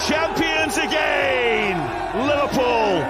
Champions again, Liverpool.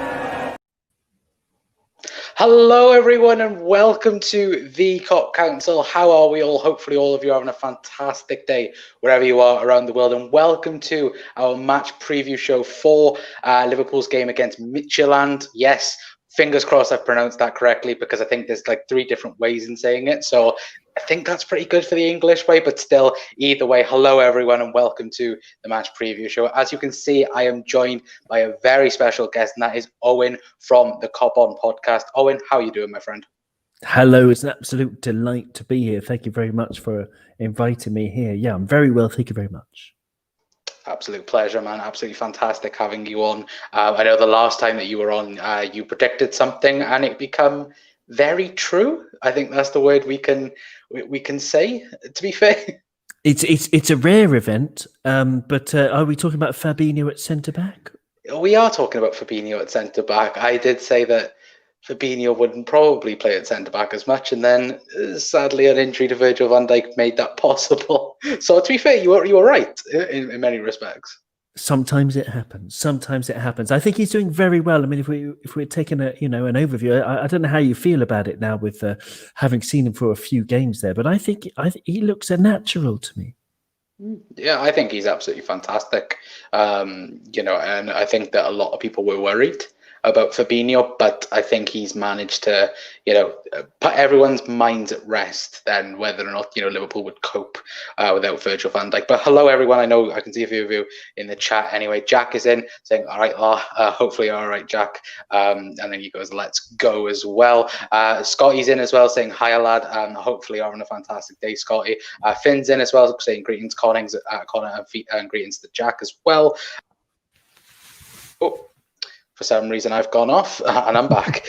Hello everyone and welcome to the Cop Council. How are we all? Hopefully all of you are having a fantastic day wherever you are around the world, and welcome to our match preview show for Liverpool's game against Midtjylland. Yes, fingers crossed I've pronounced that correctly, because I think there's like 3 different ways in saying it, so I think that's pretty good for the English way, but still, either way, hello everyone and welcome to the match preview show. As you can see, I am joined by a very special guest, and that is Owen from the Cop On podcast. Owen, how are you doing, my friend? Hello, it's an absolute delight to be here. Thank you very much for inviting me here. Yeah, I'm very well. Thank you very much. Absolute pleasure, man. Absolutely fantastic having you on. I know the last time that you were on, you predicted something and it become very true. I think that's the word we can say, to be fair. It's a rare event, but are we talking about Fabinho at centre-back? We are talking about Fabinho at centre-back. I did say that Fabinho wouldn't probably play at centre-back as much, and then sadly an injury to Virgil van Dijk made that possible. So to be fair, you were right in many respects. Sometimes it happens. I think he's doing very well. I mean, if we're taking an overview, I don't know how you feel about it now with having seen him for a few games there, but I think he looks a natural to me. Yeah, I think he's absolutely fantastic. And I think that a lot of people were worried about Fabinho, but I think he's managed to, put everyone's minds at rest then whether or not, Liverpool would cope without Virgil van Dijk. But hello, everyone. I know I can see a few of you in the chat. Anyway, Jack is in saying, all right, hopefully you're all right, Jack. And then he goes, let's go as well. Scotty's in as well saying, hi, lad. And hopefully you're having a fantastic day, Scotty. Finn's in as well saying greetings, Connor, and greetings to Jack as well. Oh. For some reason, I've gone off and I'm back.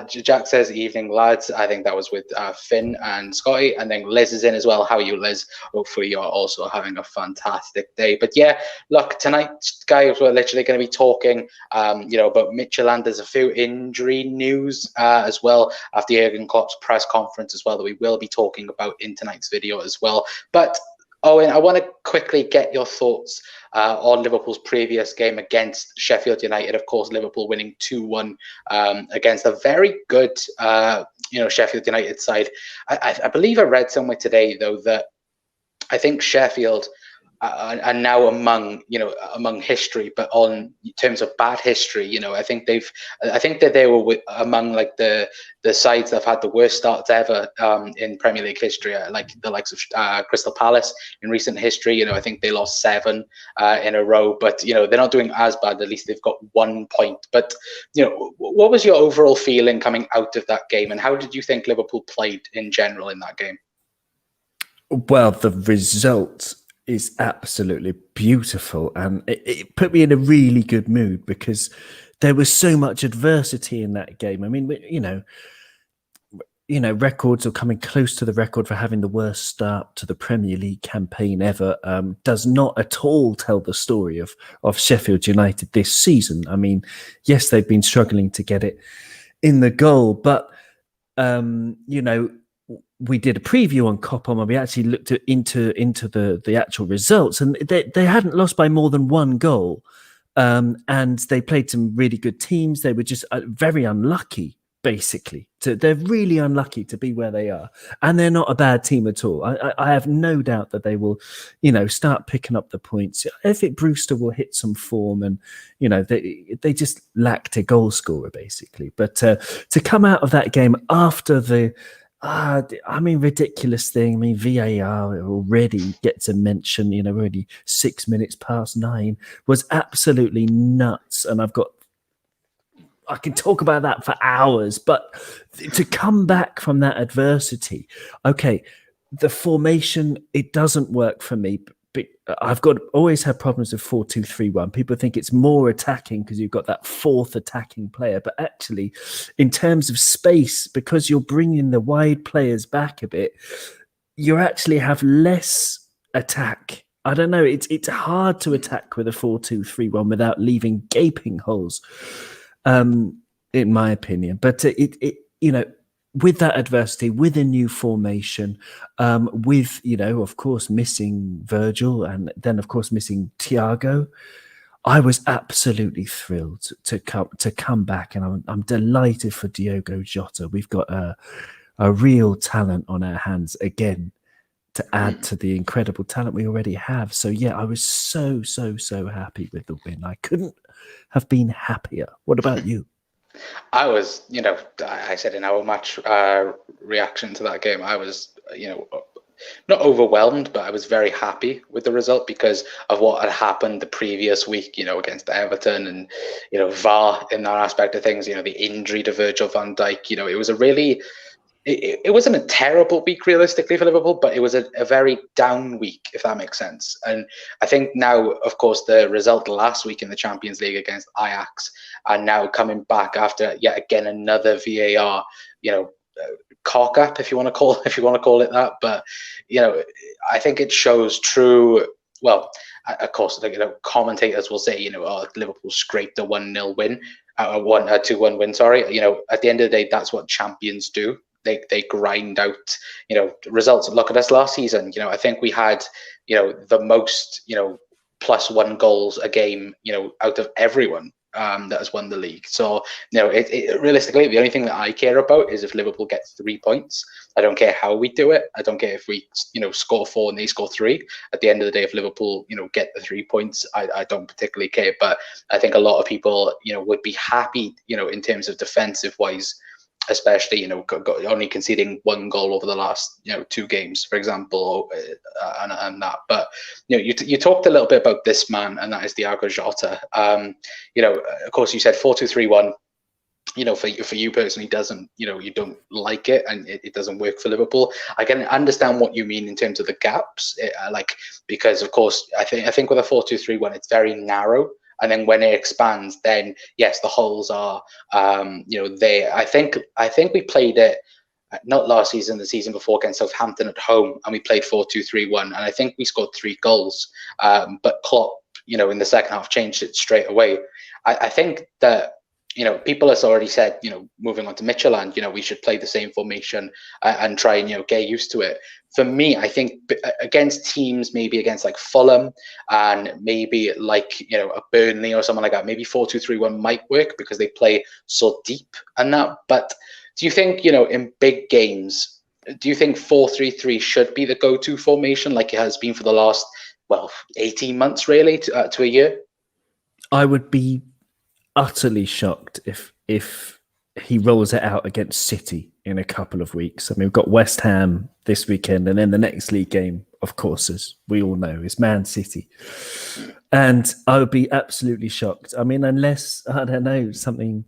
Jack says, evening, lads. I think that was with Finn and Scotty. And then Liz is in as well. How are you, Liz? Hopefully you're also having a fantastic day. But yeah, look, tonight, guys, we're literally going to be talking, about Midtjylland. There's a few injury news as well after Jurgen Klopp's press conference as well that we will be talking about in tonight's video as well. But Owen, I want to quickly get your thoughts on Liverpool's previous game against Sheffield United. Of course, Liverpool winning 2-1 against a very good, Sheffield United side. I believe I read somewhere today, though, that I think Sheffield are now among history, but in terms of bad history, I think that they were among like the sides that have had the worst starts ever in Premier League history, like the likes of Crystal Palace in recent history. I think they lost 7 in a row, but they're not doing as bad. At least they've got 1 point. But what was your overall feeling coming out of that game, and how did you think Liverpool played in general in that game? Well, the result is absolutely beautiful, and it put me in a really good mood because there was so much adversity in that game. I mean, records are coming close to the record for having the worst start to the Premier League campaign ever. Does not at all tell the story of Sheffield United this season. I mean, yes, they've been struggling to get it in the goal, but we did a preview on Cop On where we actually looked into the actual results, and they hadn't lost by more than 1 goal, and they played some really good teams. They were just very unlucky, basically. They're really unlucky to be where they are, and they're not a bad team at all. I have no doubt that they will, start picking up the points. I think Brewster will hit some form, and they just lacked a goal scorer, basically. But to come out of that game after the ridiculous thing. I mean, VAR already gets a mention, already 6 minutes past 9 was absolutely nuts. And I can talk about that for hours, but to come back from that adversity, okay, the formation, it doesn't work for me. But I've always had problems with 4-2-3-1. People think it's more attacking because you've got that 4th attacking player. But actually, in terms of space, because you're bringing the wide players back a bit, you actually have less attack. I don't know. It's hard to attack with a 4-2-3-1 without leaving gaping holes, in my opinion. But with that adversity, with a new formation, with, of course, missing Virgil and then, of course, missing Thiago, I was absolutely thrilled to come back, and I'm delighted for Diogo Jota. We've got a real talent on our hands again to add to the incredible talent we already have. So yeah, I was so happy with the win. I couldn't have been happier. What about you? I was, I said in our match reaction to that game, I was, not overwhelmed, but I was very happy with the result because of what had happened the previous week, against Everton and, VAR in that aspect of things, the injury to Virgil van Dijk, it was a really, it wasn't a terrible week realistically for Liverpool, but it was a very down week, if that makes sense. And I think now, of course, the result last week in the Champions League against Ajax, and now coming back after yet again another VAR, cock up, if you want to call it that. But I think it shows true. Well, of course, commentators will say, Liverpool scraped a 1-0 win, a 2-1 win. Sorry, at the end of the day, that's what champions do. They grind out, results. Look at us last season. I think we had, the most, +1 goals a game, out of everyone that has won the league. So, realistically, the only thing that I care about is if Liverpool get 3 points. I don't care how we do it. I don't care if we, score 4 and they score 3. At the end of the day, if Liverpool, get the 3 points, I don't particularly care. But I think a lot of people, would be happy, in terms of defensive wise, especially, only conceding 1 goal over the last, 2 games, for example, and that. But, you talked a little bit about this man, and that is Diogo Jota. Of course, you said 4-2-3-1. For you personally, doesn't, you don't like it, and it doesn't work for Liverpool. I can understand what you mean in terms of the gaps, because of course, I think with a 4-2-3-1, it's very narrow. And then when it expands, then yes, the holes are, there. I think we played it not last season, the season before against Southampton at home, and we played 4-2-3-1, and I think we scored 3 goals. But Klopp, in the second half, changed it straight away. I think that, people have already said, moving on to Midtjylland, we should play the same formation and try and, get used to it. For me, I think against teams, maybe against like Fulham and maybe like, a Burnley or someone like that, maybe 4-2-3-1 might work because they play so deep and that. But do you think, in big games, do you think 4-3-3 should be the go-to formation like it has been for the last, 18 months really to a year? I would be utterly shocked if he rolls it out against City in a couple of weeks. I mean, we've got West Ham this weekend, and then the next league game, of course, as we all know, is Man City. And I would be absolutely shocked. I mean, unless, I don't know, something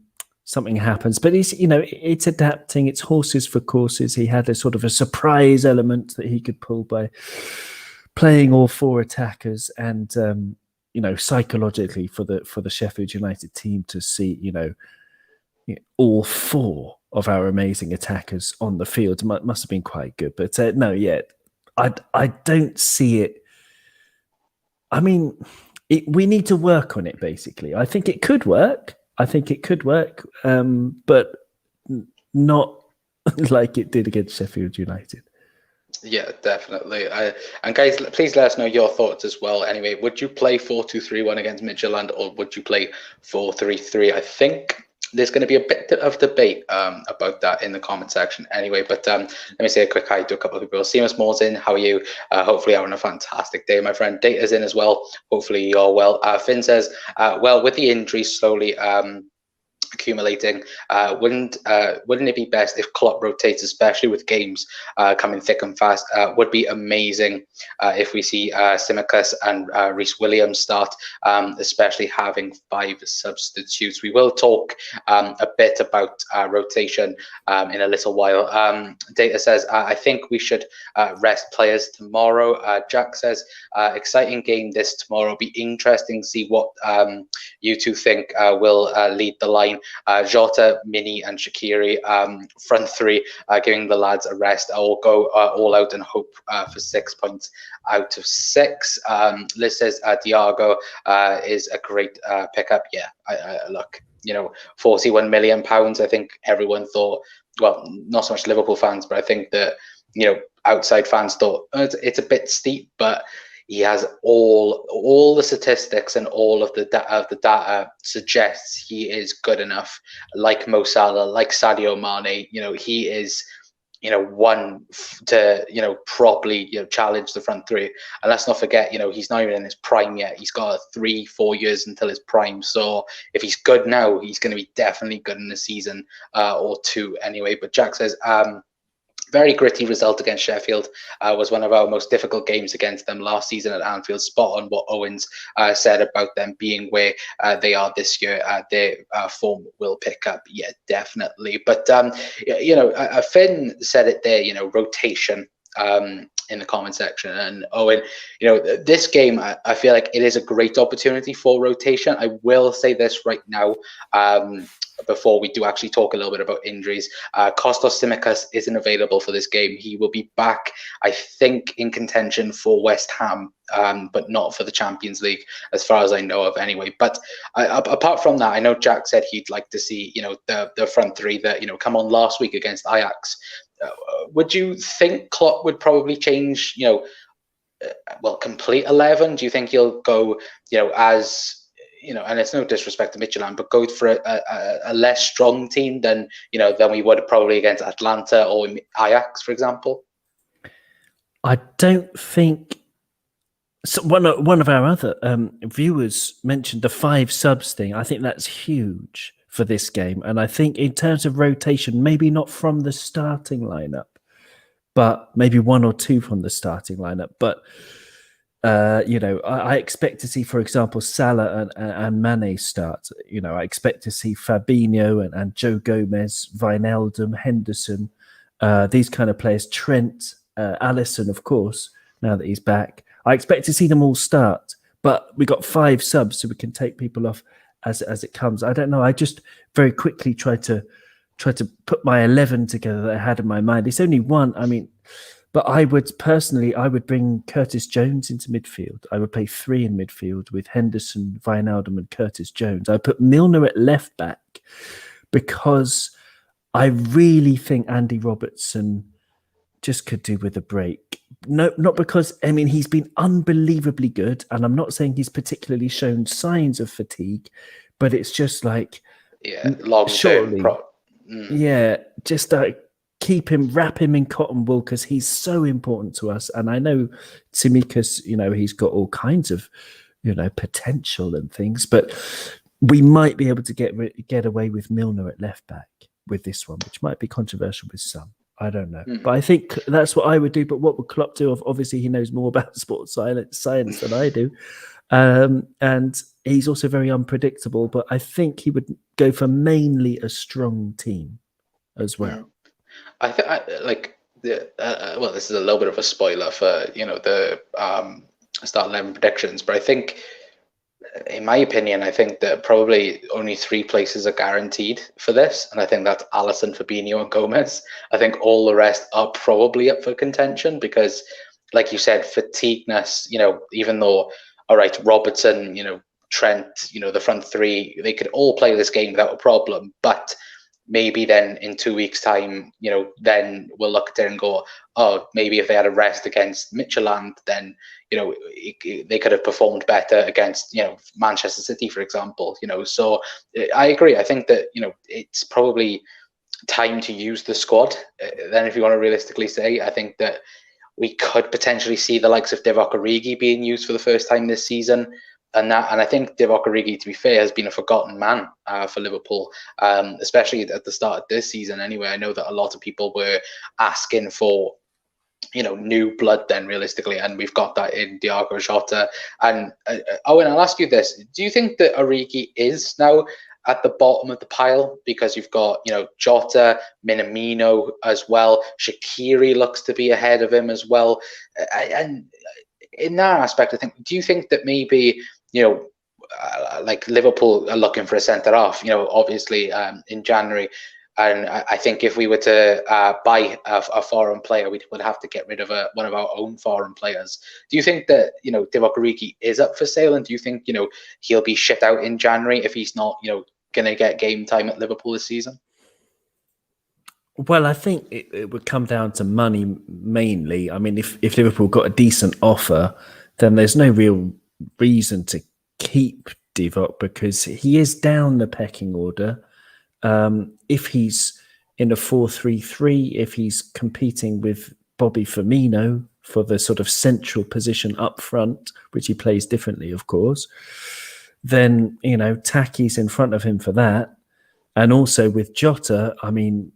happens. But it's adapting. It's horses for courses. He had a sort of a surprise element that he could pull by playing all 4 attackers, and psychologically for the Sheffield United team to see, all 4 of our amazing attackers on the field must have been quite good. But I don't see it. I mean, we need to work on it, basically. I think it could work. But not like it did against Sheffield United. Yeah, definitely. And guys, please let us know your thoughts as well. Anyway, would you play 4-2-3-1 against Midtjylland, or would you play 4-3-3? I think there's going to be a bit of debate about that in the comment section anyway. But let me say a quick hi to a couple of people. Seamus Moore's in. How are you? Hopefully you're having a fantastic day, my friend. Data's in as well. Hopefully you're well. Finn says, with the injuries slowly accumulating, wouldn't it be best if Klopp rotates, especially with games coming thick and fast? Would be amazing if we see Tsimikas and Reece Williams start, especially having 5 substitutes. We will talk a bit about rotation in a little while. Data says, I think we should rest players tomorrow. Jack says, exciting game this tomorrow. Be interesting to see what you two think will lead the line. Jota, Mini and Shaqiri, front 3, giving the lads a rest. I will go all out and hope for 6 points out of 6. Liz says Thiago is a great pickup. Yeah, look, £41 million. I think everyone thought well, not so much Liverpool fans, but I think that, outside fans thought it's a bit steep, but he has all the statistics and all of the data suggests he is good enough. Like Mo Salah, like Sadio Mane, he is, one to properly challenge the front three. And let's not forget, he's not even in his prime yet. He's got 3-4 years until his prime. So if he's good now, he's going to be definitely good in a season or two anyway. But Jack says, very gritty result against Sheffield. Was one of our most difficult games against them last season at Anfield. Spot on what Owens said about them being where they are this year. Their form will pick up. Yeah, definitely. But, Finn said it there, rotation in the comment section. And Owen, this game, I feel like it is a great opportunity for rotation. I will say this right now. Before we do actually talk a little bit about injuries, Kostas Tsimikas isn't available for this game. He will be back, I think, in contention for West Ham, but not for the Champions League, as far as I know of anyway. But apart from that, I know Jack said he'd like to see, the front three that, come on last week against Ajax. Would you think Klopp would probably change, complete 11? Do you think he'll go, as... and it's no disrespect to Midtjylland, but go for a less strong team than we would probably against Atlanta or Ajax, for example? I don't think. So one of our other viewers mentioned the 5 subs thing. I think that's huge for this game, and I think in terms of rotation, maybe not from the starting lineup, but maybe 1 or 2 from the starting lineup, but. I expect to see, for example, Salah and Mane start. I expect to see Fabinho and Joe Gomez, Wijnaldum, Henderson, these kind of players. Trent, Allison, of course, now that he's back. I expect to see them all start. But we got 5 subs, so we can take people off as it comes. I don't know. I just very quickly try to put my 11 together that I had in my mind. It's only one. I mean. But I would bring Curtis Jones into midfield. I would play 3 in midfield with Henderson, Wijnaldum and Curtis Jones. I put Milner at left back because I really think Andy Robertson just could do with a break. No, not because, he's been unbelievably good, and I'm not saying he's particularly shown signs of fatigue, but it's just like... Yeah, long-term. Yeah, just like... wrap him in cotton wool because he's so important to us. And I know Tsimikas, he's got all kinds of, potential and things, but we might be able to get away with Milner at left back with this one, which might be controversial with some. I don't know. But I think that's what I would do. But what would Klopp do? Obviously, he knows more about sports science than I do. And he's also very unpredictable, but I think he would go for mainly a strong team as well. I think this is a little bit of a spoiler for the start 11 predictions, but I think, in my opinion, I think that probably only 3 places are guaranteed for this, and I think that's Allison, Fabinho, and Gomez. I think all the rest are probably up for contention because, like you said, fatigueness. Even though, all right, Robertson, Trent, the front 3, they could all play this game without a problem, but maybe then in 2 weeks' time, then we'll look at it and go, oh, maybe if they had a rest against Midtjylland, then, they could have performed better against, Manchester City, for example. So I agree. I think that, it's probably time to use the squad. Then if you want to realistically say, I think that we could potentially see the likes of Divock Origi being used for the first time this season. And I think Divock Origi, to be fair, has been a forgotten man for Liverpool, especially at the start of this season. Anyway, I know that a lot of people were asking for, new blood then, realistically, and we've got that in Diogo Jota. And Owen, I'll ask you this: do you think that Origi is now at the bottom of the pile because you've got, Jota, Minamino as well, Shaqiri looks to be ahead of him as well, and in that aspect, I think, do you think that maybe, like Liverpool are looking for a centre half, obviously in January, and I think if we were to buy a foreign player, we would have to get rid of one of our own foreign players. Do you think that, Divock Origi is up for sale, and do you think, he'll be shipped out in January if he's not, going to get game time at Liverpool this season? Well, I think it would come down to money mainly. I mean, if Liverpool got a decent offer, then there's no real reason to keep Divock because he is down the pecking order. If he's in a 4-3-3, if he's competing with Bobby Firmino for the sort of central position up front, which he plays differently, of course, then, Taki's in front of him for that. And also with Jota, I mean,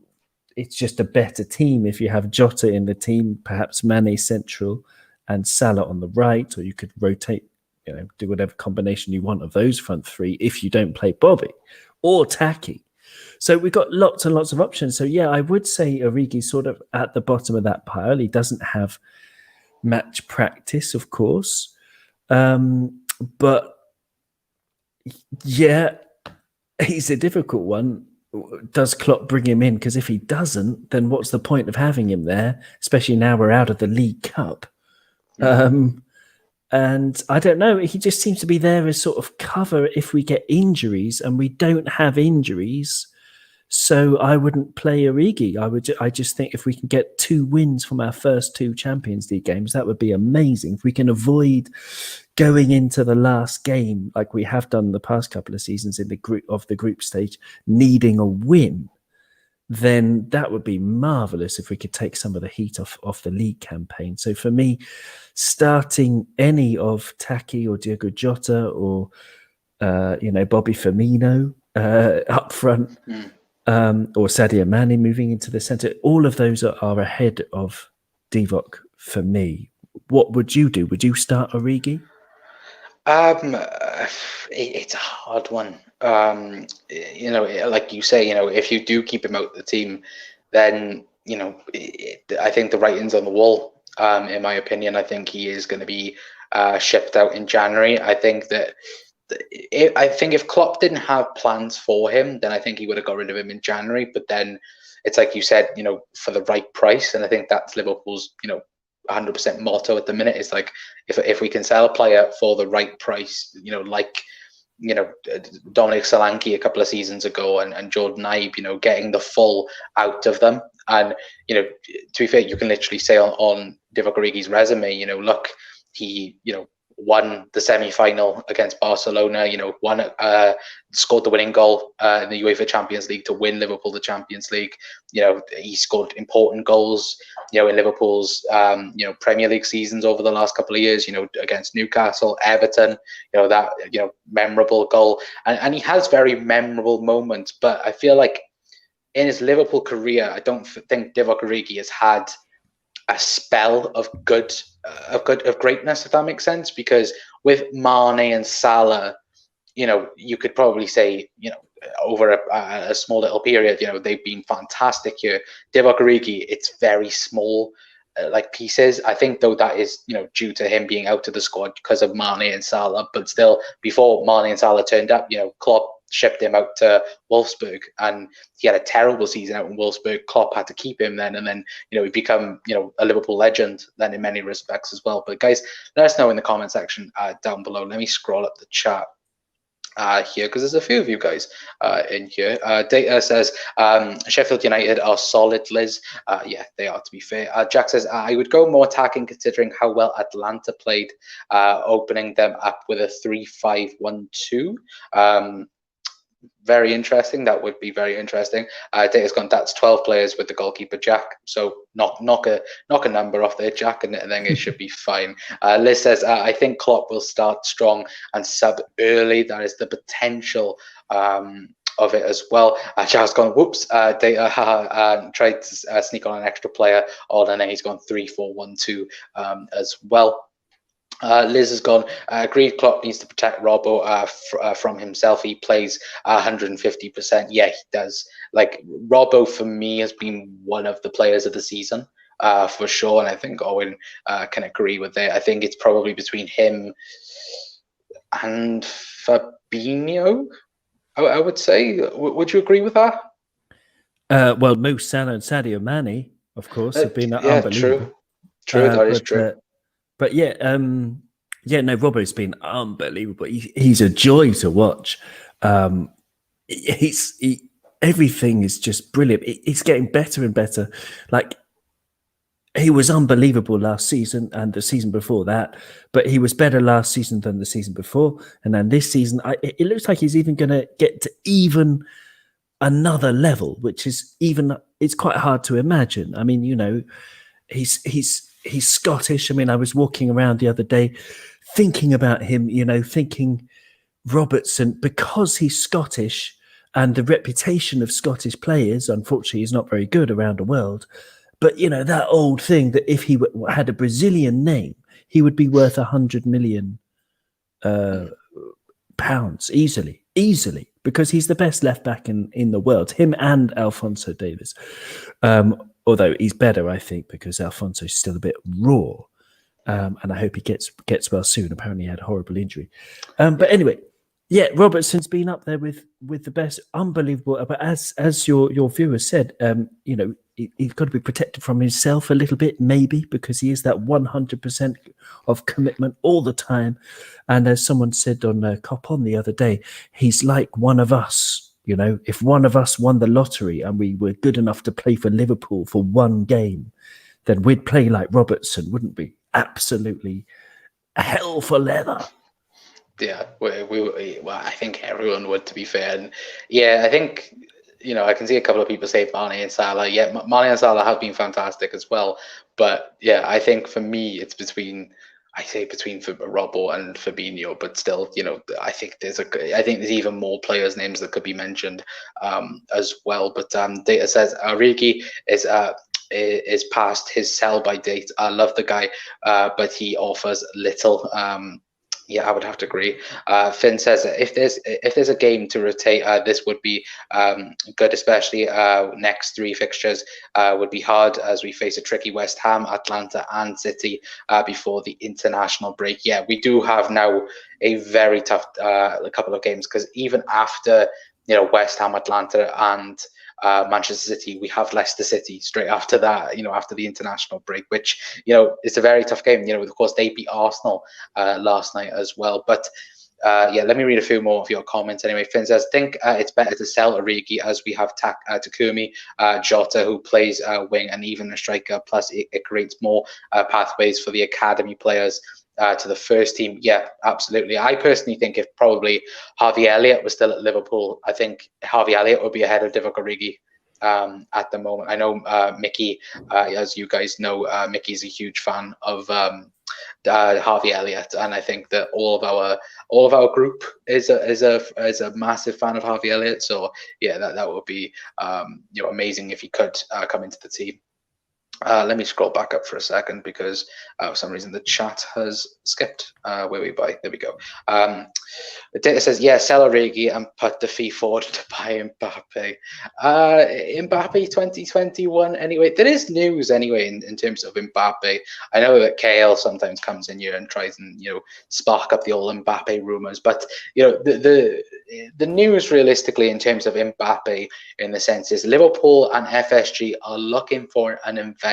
it's just a better team if you have Jota in the team, perhaps Mane central and Salah on the right, or you could rotate, do whatever combination you want of those front three if you don't play Bobby or Taki. So we've got lots and lots of options. So, yeah, I would say Origi's sort of at the bottom of that pile. He doesn't have match practice, of course. But, yeah, he's a difficult one. Does Klopp bring him in? Because if he doesn't, then what's the point of having him there, especially now we're out of the League Cup? And I don't know. He just seems to be there as sort of cover if we get injuries, and we don't have injuries. So I wouldn't play Origi. I just think if we can get 2 wins from our first 2 Champions League games, that would be amazing. If we can avoid going into the last game like we have done the past couple of seasons in the group stage, needing a win, then that would be marvelous if we could take some of the heat off the league campaign. So for me, starting any of Taki or Diogo Jota or Bobby Firmino up front, or Sadio Mane moving into the centre, all of those are ahead of Divock for me. What would you do? Would you start Origi? It's a hard one. Like you say, if you do keep him out of the team, then I think the writing's on the wall. In my opinion, I think he is going to be shipped out in January. I think if Klopp didn't have plans for him, then I think he would have got rid of him in January. But then it's like you said, for the right price, and I think that's Liverpool's 100% motto at the minute is like if we can sell a player for the right price, like Dominic Solanke a couple of seasons ago and Jordan Ibe, getting the full out of them. And to be fair, you can literally say on Divock Origi's resume, look, he won the semi-final against Barcelona, scored the winning goal in the UEFA Champions League to win Liverpool the Champions League. He scored important goals, in Liverpool's, Premier League seasons over the last couple of years, against Newcastle, Everton, that, memorable goal. And he has very memorable moments, but I feel like in his Liverpool career, I don't think Divock Origi has had a spell of greatness, if that makes sense. Because with Mane and Salah, you could probably say, over a small little period, they've been fantastic here. Divock Origi, it's very small, pieces. I think though that is, due to him being out of the squad because of Mane and Salah. But still, before Mane and Salah turned up, Klopp shipped him out to Wolfsburg, and he had a terrible season out in Wolfsburg. Klopp had to keep him then, and then he become a Liverpool legend then in many respects as well. But guys, let us know in the comment section down below. Let me scroll up the chat here because there's a few of you guys in here. Data says Sheffield United are solid, Liz. Yeah, they are, to be fair. Jack says I would go more attacking considering how well Atlanta played, opening them up with a 3-5-1-2. Very interesting. That would be very interesting. Data's gone, that's 12 players with the goalkeeper Jack. So knock a number off there, Jack, and then it should be fine. Liz says, I think Klopp will start strong and sub early. That is the potential of it as well. Jack's gone, whoops, Data tried to sneak on an extra player on, and then he's gone 3-4-1-2 as well. Liz has gone, agreed, Klopp needs to protect Robbo from himself. He plays 150%. Yeah, he does. Robbo, for me, has been one of the players of the season, for sure. And I think Owen can agree with it. I think it's probably between him and Fabinho, I would say. Would you agree with that? Well, Mo Salah and Sadio Mane, of course, have been unbelievable. True, that is true. But no, Robbo's been unbelievable. He's a joy to watch. He's everything is just brilliant. It's getting better and better. Like, he was unbelievable last season and the season before that, but he was better last season than the season before. And then this season, it looks like he's even going to get to even another level, which is it's quite hard to imagine. I mean, he's Scottish. I mean, I was walking around the other day thinking about him, thinking Robertson, because he's Scottish and the reputation of Scottish players, unfortunately, is not very good around the world. But, that old thing that if he had a Brazilian name, he would be worth 100 million pounds easily, because he's the best left back in the world, him and Alphonso Davies. Although he's better, I think, because Alphonso's still a bit raw. And I hope he gets well soon. Apparently he had a horrible injury. But anyway, yeah, Robertson's been up there with the best. Unbelievable. But as your viewer said, he's got to be protected from himself a little bit, maybe, because he is that 100% of commitment all the time. And as someone said on Cop On the other day, he's like one of us. If one of us won the lottery and we were good enough to play for Liverpool for one game, then we'd play like Robertson, wouldn't we? Absolutely hell for leather. Yeah, I think everyone would, to be fair. And yeah, I think, I can see a couple of people say Mane and Salah. Yeah, Mane and Salah have been fantastic as well. But yeah, I think for me, it's between Robbo and Fabinho. But still, I think there's even more players' names that could be mentioned as well. But data says Origi is past his sell-by date. I love the guy, but he offers little. Yeah, I would have to agree. Finn says that if there's a game to rotate, this would be good, especially next three fixtures would be hard as we face a tricky West Ham, Atlanta, and City before the international break. Yeah, we do have now a very tough couple of games, because even after West Ham, Atlanta, and Manchester City, we have Leicester City straight after that, after the international break, which, it's a very tough game. Of course, they beat Arsenal last night as well. But yeah, let me read a few more of your comments anyway. Finn says, think it's better to sell Origi as we have Takumi, Jota, who plays wing, and even a striker. Plus, it creates more pathways for the academy players to the first team. Yeah, absolutely. I personally think if probably Harvey Elliott was still at Liverpool, I think Harvey Elliott would be ahead of Divock Origi at the moment. I know Mickey, as you guys know, Mickey's a huge fan of Harvey Elliott, and I think that all of our group is a massive fan of Harvey Elliott. So yeah, that would be amazing if he could come into the team. Let me scroll back up for a second, because for some reason the chat has skipped. Where we buy? There we go. The data says, yeah, sell Origi and put the fee forward to buy Mbappe. Mbappe 2021. Anyway, there is news anyway in terms of Mbappe. I know that KL sometimes comes in here and tries and spark up the old Mbappe rumors, but the news realistically in terms of Mbappe in the sense is Liverpool and FSG are looking for an investor.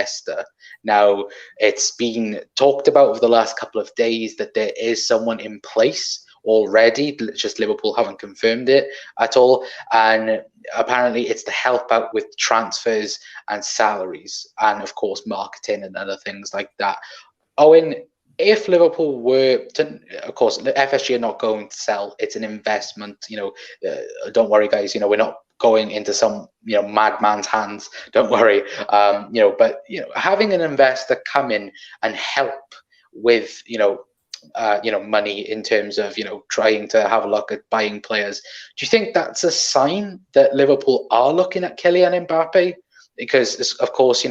Now, it's been talked about over the last couple of days that there is someone in place already, just Liverpool haven't confirmed it at all, and apparently it's to help out with transfers and salaries, and of course marketing and other things like that. Owen, if Liverpool were to, of course, FSG are not going to sell, it's an investment, don't worry guys, we're not going into some madman's hands, don't worry, but having an investor come in and help with money in terms of trying to have a look at buying players, do you think that's a sign that Liverpool are looking at Kylian Mbappe? Because of course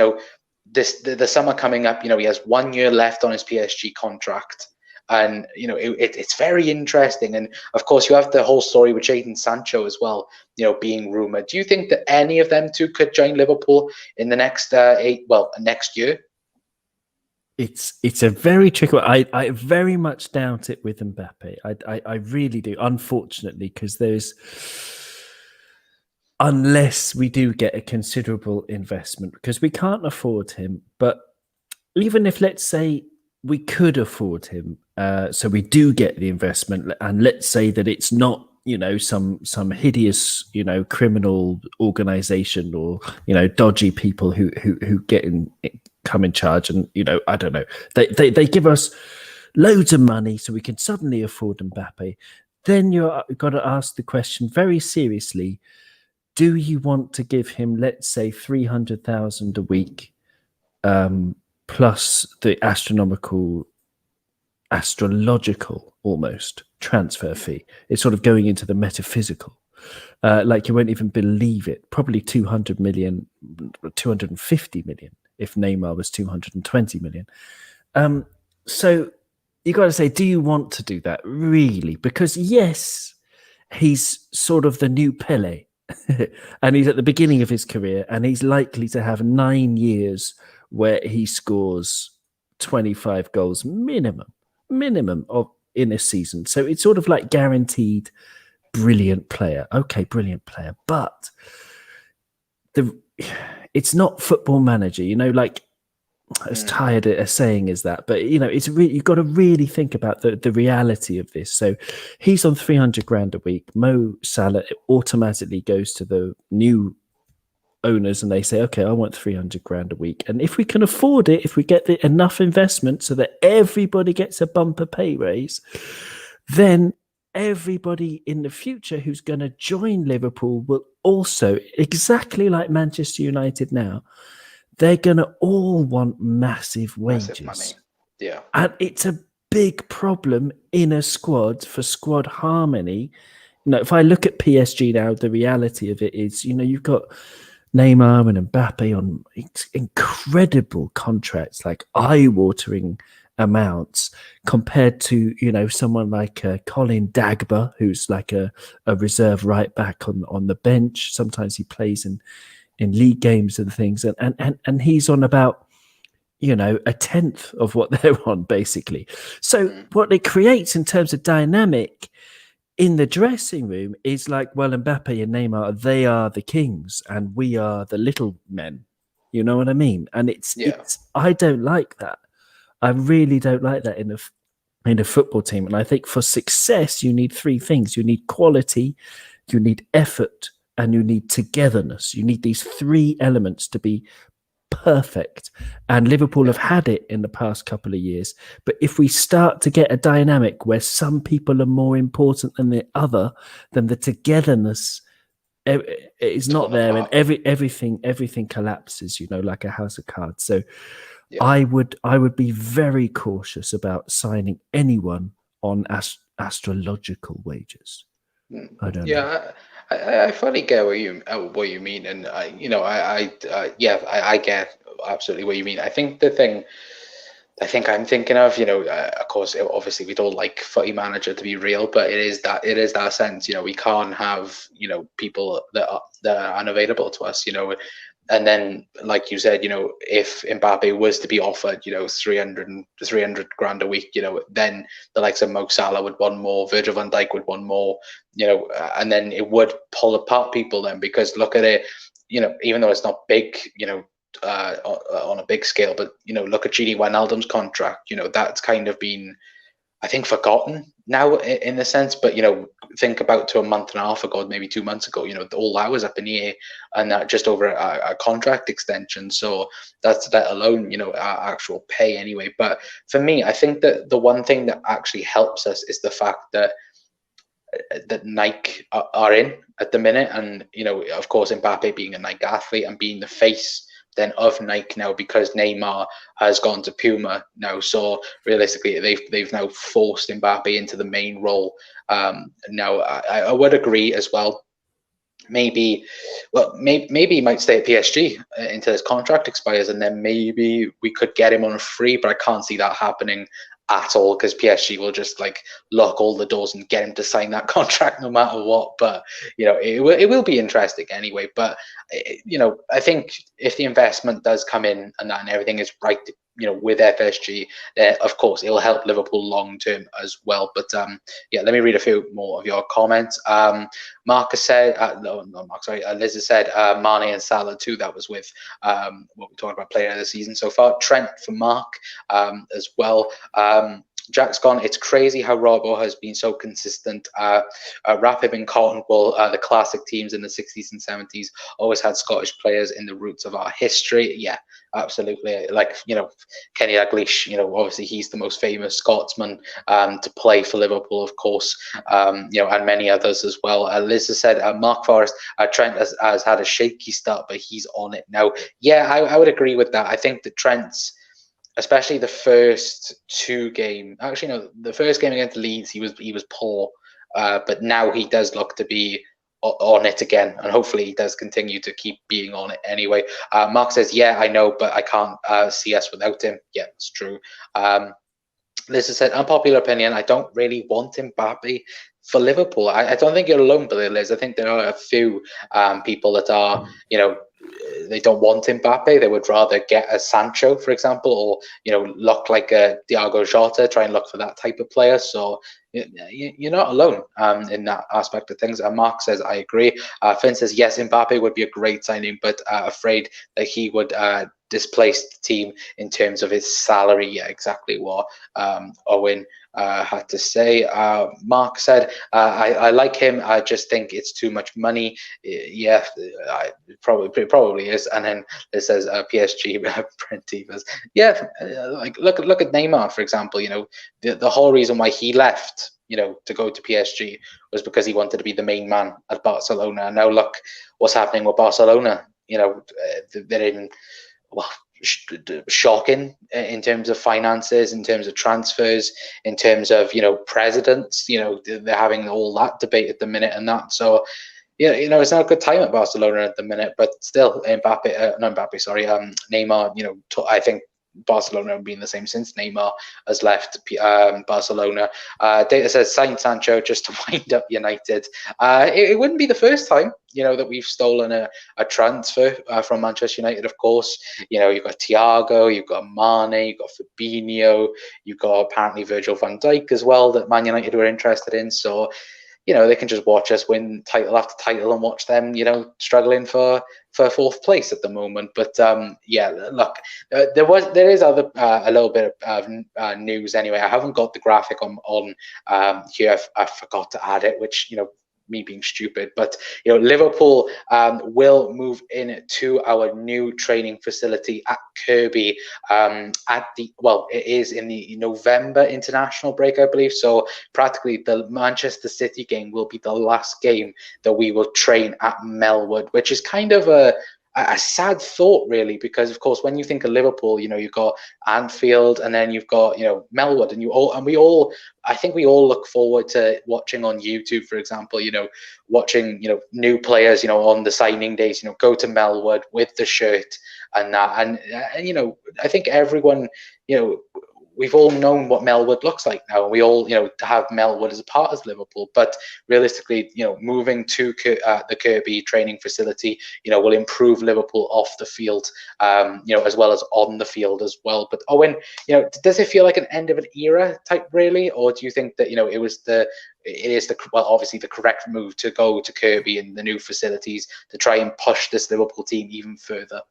the summer coming up, he has 1 year left on his PSG contract, and it's very interesting. And of course you have the whole story with Jadon Sancho as well, being rumored. Do you think that any of them two could join Liverpool in the next next year? It's a very tricky one. I very much doubt it with Mbappe. I really do, unfortunately, because unless we do get a considerable investment, because we can't afford him. But even if, let's say, we could afford him, so we do get the investment, and let's say that it's not some hideous, criminal organization or, dodgy people who come in charge. And, I don't know, they give us loads of money so we can suddenly afford Mbappe. Then you've got to ask the question very seriously, do you want to give him, let's say, 300,000 a week, plus the astrological almost transfer fee? It's sort of going into the metaphysical. Like you won't even believe it. Probably 200 million, 250 million if Neymar was 220 million. So you got to say, do you want to do that really? Because yes, he's sort of the new Pele and he's at the beginning of his career and he's likely to have 9 years where he scores 25 goals minimum in a season. So it's sort of like guaranteed brilliant player. Okay, brilliant player. But it's not Football Manager, like as tired a saying as that, but it's really, you've got to really think about the reality of this. So he's on 300 grand a week. Mo Salah automatically goes to the new owners and they say, okay, I want 300 grand a week. And if we can afford it, if we get enough investment so that everybody gets a bumper pay raise, then everybody in the future who's going to join Liverpool will also, exactly like Manchester United now, they're going to all want massive wages. Massive money. Yeah. And it's a big problem in a squad for squad harmony. If I look at PSG now, the reality of it is, you've got Neymar and Mbappe on incredible contracts, like eye-watering amounts, compared to someone like Colin Dagba, who's like a reserve right back on the bench. Sometimes he plays in league games and things, and he's on about a tenth of what they're on, basically. So what it creates in terms of dynamic in the dressing room is like, well, Mbappe and Neymar, they are the kings and we are the little men. You know what I mean? And it's I don't like that. I really don't like that in a football team. And I think for success, you need three things. You need quality, you need effort, and you need togetherness. You need these three elements to be perfect. And Liverpool have had it in the past couple of years. But if we start to get a dynamic where some people are more important than the other, then the togetherness is not there, and everything collapses, like a house of cards. So I would be very cautious about signing anyone on astrological wages. I don't know. I fully get what you mean, and I get absolutely what you mean. I think the thing I'm thinking of, of course, obviously we don't like Footy Manager to be real, but it is that sense. We can't have people that are unavailable to us. And then, like you said, if Mbappe was to be offered, 300 grand a week, then the likes of Mo Salah would want more, Virgil van Dijk would want more, and then it would pull apart people then, because look at it, even though it's not big, on a big scale, but, look at Gini Wijnaldum's contract, that's kind of been, I think, forgotten now in a sense, but think about to a month and a half ago, maybe 2 months ago, all that was up in the air, and that just over a contract extension. So that's let alone our actual pay anyway. But for me, I think that the one thing that actually helps us is the fact that Nike are in at the minute, and of course Mbappe being a Nike athlete and being the face then of Nike now, because Neymar has gone to Puma now. So realistically, they've now forced Mbappe into the main role. Now I would agree as well. Maybe he might stay at PSG until his contract expires, and then maybe we could get him on a free. But I can't see that happening at all, because PSG will just lock all the doors and get him to sign that contract no matter what. But it will be interesting anyway. But I think if the investment does come in and everything is right, with FSG, of course it'll help Liverpool long term as well. But let me read a few more of your comments. Marcus said, Liz has said Mane and Salah too. That was with what we're talking about, player of the season so far. Trent for Mark as well. Jack's gone. It's crazy how Robbo has been so consistent. Rapid and Cornwall, the classic teams in the 60s and 70s, always had Scottish players in the roots of our history. Yeah, absolutely. Like, Kenny Dalglish, obviously he's the most famous Scotsman to play for Liverpool, of course, and many others as well. Liz has said, Mark Forrest, Trent has had a shaky start, but he's on it now. Yeah, I would agree with that. I think that Trent's, especially the first two games, actually no, the first game against Leeds, he was poor, but now he does look to be on it again, and hopefully he does continue to keep being on it anyway. Mark says, yeah, I know, but I can't see us without him. Yeah, it's true. Liz has said, unpopular opinion, I don't really want Mbappe for Liverpool. I don't think you're alone, but Liz, I think there are a few people that are, they don't want Mbappe. They would rather get a Sancho, for example, or look like a Thiago Jota, try and look for that type of player. So you're not alone in that aspect of things. Mark says, I agree. Finn says, yes, Mbappe would be a great signing, but afraid that he would displace the team in terms of his salary. Yeah, exactly what Owen had to say. Mark said, I like him. I just think it's too much money. Yeah, it probably is. And then it says PSG print divas. Yeah, like look at Neymar, for example. The whole reason why he left, to go to PSG was because he wanted to be the main man at Barcelona. And now look what's happening with Barcelona. They're in, well, shocking in terms of finances, in terms of transfers, in terms of presidents. They're having all that debate at the minute and that. So it's not a good time at Barcelona at the minute, but still, Neymar. I think Barcelona have been the same since Neymar has left Barcelona. Data says, sign Sancho just to wind up United. It wouldn't be the first time, that we've stolen a transfer from Manchester United, of course. You've got Thiago, you've got Mane, you've got Fabinho, you've got apparently Virgil van Dijk as well that Man United were interested in. So, they can just watch us win title after title and watch them, struggling for fourth place at the moment. But look, there is other a little bit of news anyway. I haven't got the graphic on here. I forgot to add it, which me being stupid, but Liverpool will move into our new training facility at Kirkby it is in the November international break, I believe. So practically the Manchester City game will be the last game that we will train at Melwood, which is kind of a sad thought, really, because of course when you think of Liverpool, you've got Anfield, and then you've got Melwood, I think we all look forward to watching on YouTube, for example, watching new players on the signing days, go to Melwood with the shirt and that, and I think everyone we've all known what Melwood looks like now. We all, have Melwood as a part of Liverpool. But realistically, moving to the Kirkby training facility, will improve Liverpool off the field, as well as on the field as well. But Owen, does it feel like an end of an era type, really, or do you think that it is obviously the correct move to go to Kirkby and the new facilities to try and push this Liverpool team even further?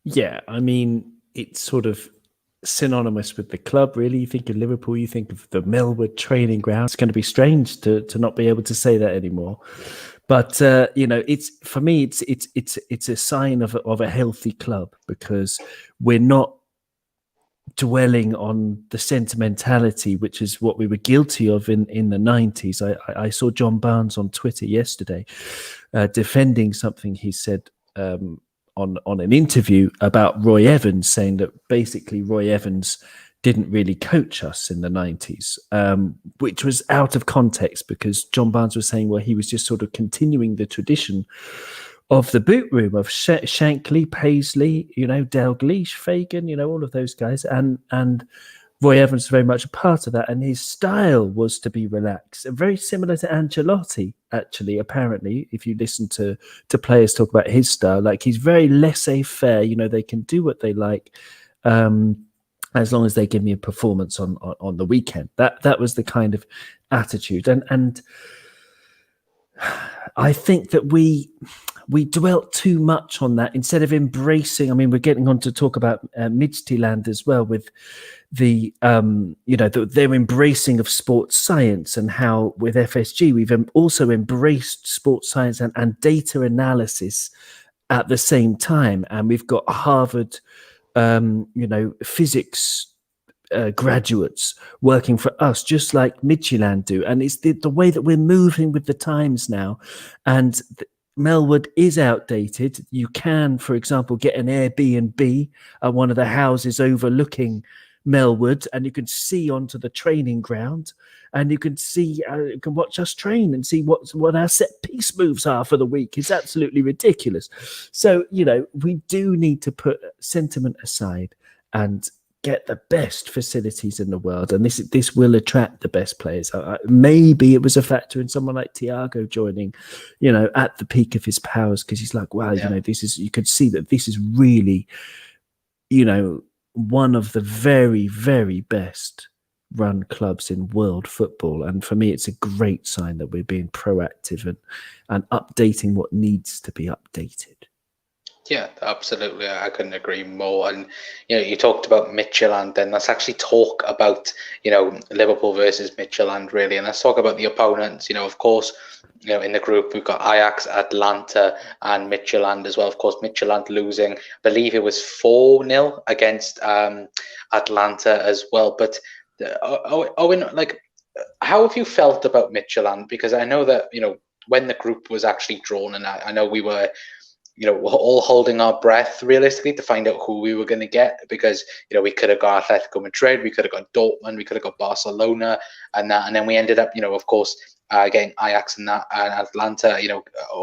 Yeah, I mean, it's sort of synonymous with the club, really. You think of Liverpool, you think of the Melwood training ground. It's going to be strange to not be able to say that anymore. But it's, for me, it's a sign of a healthy club, because we're not dwelling on the sentimentality, which is what we were guilty of in the 90s. I saw John Barnes on Twitter yesterday defending something he said on an interview about Roy Evans, saying that basically Roy Evans didn't really coach us in the 90s, which was out of context, because John Barnes was saying, well, he was just sort of continuing the tradition of the boot room of Shankly, Paisley, Dalglish, Fagan, all of those guys, and Roy Evans was very much a part of that, and his style was to be relaxed, very similar to Ancelotti, actually. Apparently, if you listen to players talk about his style, like, he's very laissez-faire. They can do what they like, as long as they give me a performance on the weekend. That was the kind of attitude, and I think that we dwelt too much on that instead of embracing. I mean, we're getting on to talk about Midtjylland as well, with the their embracing of sports science, and how with FSG we've also embraced sports science and data analysis at the same time. And we've got Harvard, physics graduates working for us, just like Midtjylland do. And it's the way that we're moving with the times now. And Melwood is outdated. You can, for example, get an Airbnb at one of the houses overlooking Melwood, and you can see onto the training ground, and you can see, you can watch us train and see what our set piece moves are for the week. It's absolutely ridiculous. So, we do need to put sentiment aside and get the best facilities in the world, and this will attract the best players. Maybe it was a factor in someone like Thiago joining, at the peak of his powers, because he's like, wow, this is, you could see that this is really, one of the very, very best run clubs in world football. And for me, it's a great sign that we're being proactive and updating what needs to be updated. Yeah, absolutely. I couldn't agree more. And, you talked about Midtjylland, then let's actually talk about, Liverpool versus Midtjylland, really. And let's talk about the opponents. Of course, in the group, we've got Ajax, Atlanta, and Midtjylland as well. Of course, Midtjylland losing, I believe it was 4-0 against Atlanta as well. But, Owen, how have you felt about Midtjylland? Because I know that, when the group was actually drawn, and I know we were, we're all holding our breath realistically to find out who we were going to get, because, we could have got Atletico Madrid, we could have got Dortmund, we could have got Barcelona and that. And then we ended up, of course, getting Ajax and Atlanta.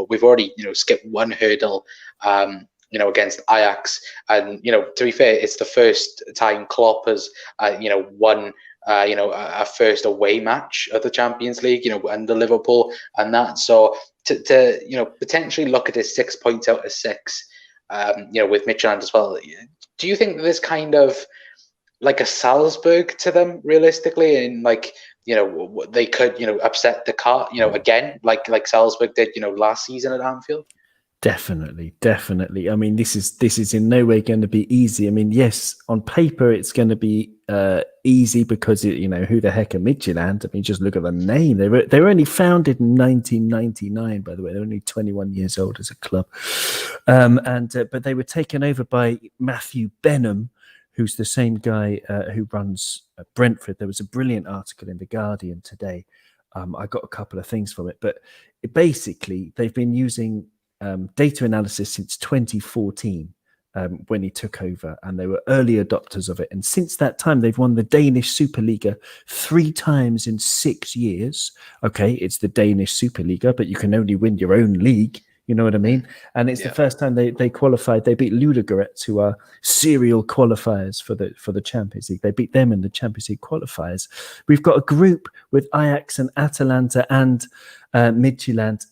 We've already, skipped one hurdle, against Ajax. And, to be fair, it's the first time Klopp has, won a first away match of the Champions League, under Liverpool and that. So to potentially look at his 6 points out of 6, with Midtjylland as well. Do you think there's kind of like a Salzburg to them realistically, and they could upset the cart again like Salzburg did last season at Anfield? Definitely. I mean, this is in no way going to be easy. I mean, yes, on paper it's going to be easy because who the heck are Midtjylland? I mean, just look at the name. They were only founded in 1999, by the way. They're only 21 years old as a club, but they were taken over by Matthew Benham, who's the same guy who runs Brentford. There was a brilliant article in The Guardian today. I got a couple of things from it, but basically they've been using data analysis since 2014 when he took over, and they were early adopters of it. And since that time, they've won the Danish Superliga 3 times in 6 years. Okay, it's the Danish Superliga, but you can only win your own league. You know what I mean? And it's the first time they qualified. They beat Ludogorets, who are serial qualifiers for the Champions League. They beat them in the Champions League qualifiers. We've got a group with Ajax and Atalanta and Midtjylland,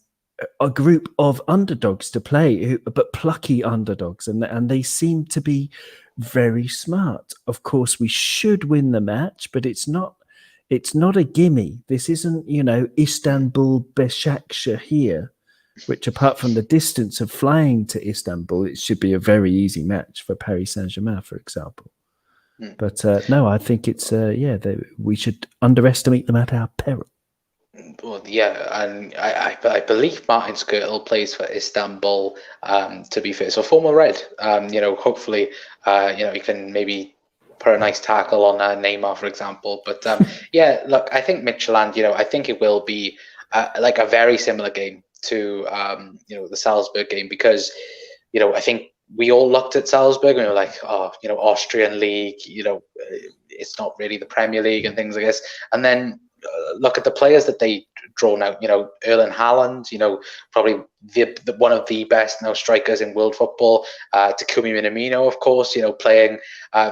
a group of underdogs to play, but plucky underdogs, and they seem to be very smart. Of course, we should win the match, but it's not a gimme. This isn't Istanbul Başakşehir, which, apart from the distance of flying to Istanbul, it should be a very easy match for Paris Saint-Germain, for example. But no, I think it's we should underestimate them at our peril. Well, yeah, and I believe Martin Skrtel plays for Istanbul, to be fair. So former Red, hopefully, he can maybe put a nice tackle on Neymar, for example. But look, I think Midtjylland, I think it will be like a very similar game to, the Salzburg game, because, I think we all looked at Salzburg and we were like, Austrian league, it's not really the Premier League and things like this. And then look at the players that they drawn out, Erling Haaland, probably one of the best now strikers in world football, Takumi Minamino, of course, playing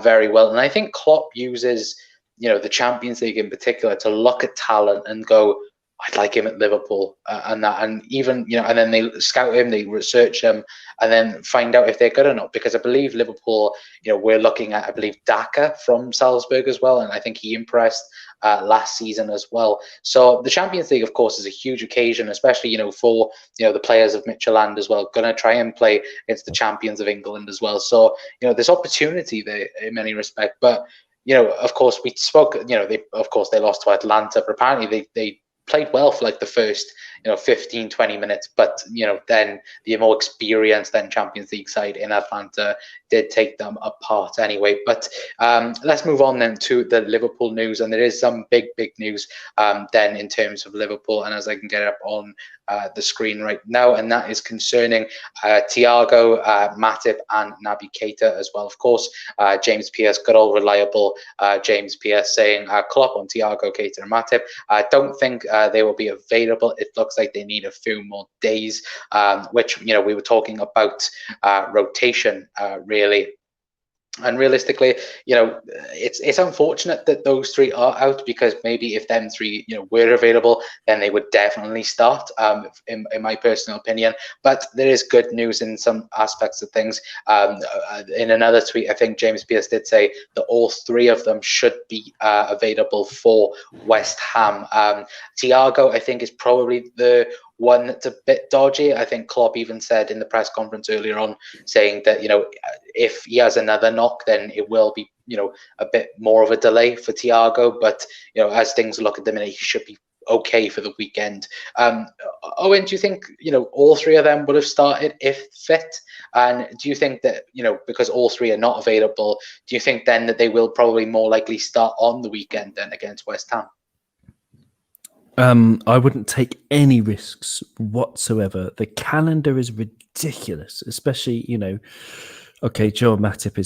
very well. And I think Klopp uses, the Champions League in particular to look at talent and go, I'd like him at Liverpool, and even and then they scout him, they research him, and then find out if they're good or not. Because I believe Liverpool, we're looking at, I believe, Daka from Salzburg as well, and I think he impressed last season as well. So the Champions League, of course, is a huge occasion, especially for the players of Midtjylland as well. Going to try and play against the champions of England as well. So there's opportunity there in many respects, but. Of course, we spoke. They lost to Atlanta, but apparently they played well for like the first 15, 20 minutes, but then the more experienced Champions League side in Atlanta did take them apart anyway. But let's move on then to the Liverpool news, and there is some big news then in terms of Liverpool, and as I can get it up on the screen right now, and that is concerning Thiago, Matip, and Naby Keita as well. Of course, James Pearce, good old reliable James Pearce, saying Klopp on Thiago, Keita, and Matip. I don't think they will be available. It looks like they need a few more days, which we were talking about rotation really. And realistically, it's unfortunate that those three are out, because maybe if them three, were available, then they would definitely start, in my personal opinion. But there is good news in some aspects of things. In another tweet, I think James Pearce did say that all three of them should be available for West Ham. Thiago, I think, is probably the one that's a bit dodgy. I think Klopp even said in the press conference earlier on, saying that if he has another knock, then it will be a bit more of a delay for Thiago. But as things look at the minute, he should be okay for the weekend. Owen, do you think all three of them would have started if fit? And do you think that because all three are not available, do you think then that they will probably more likely start on the weekend then against West Ham? I wouldn't take any risks whatsoever. The calendar is ridiculous, especially, okay, Joel Matip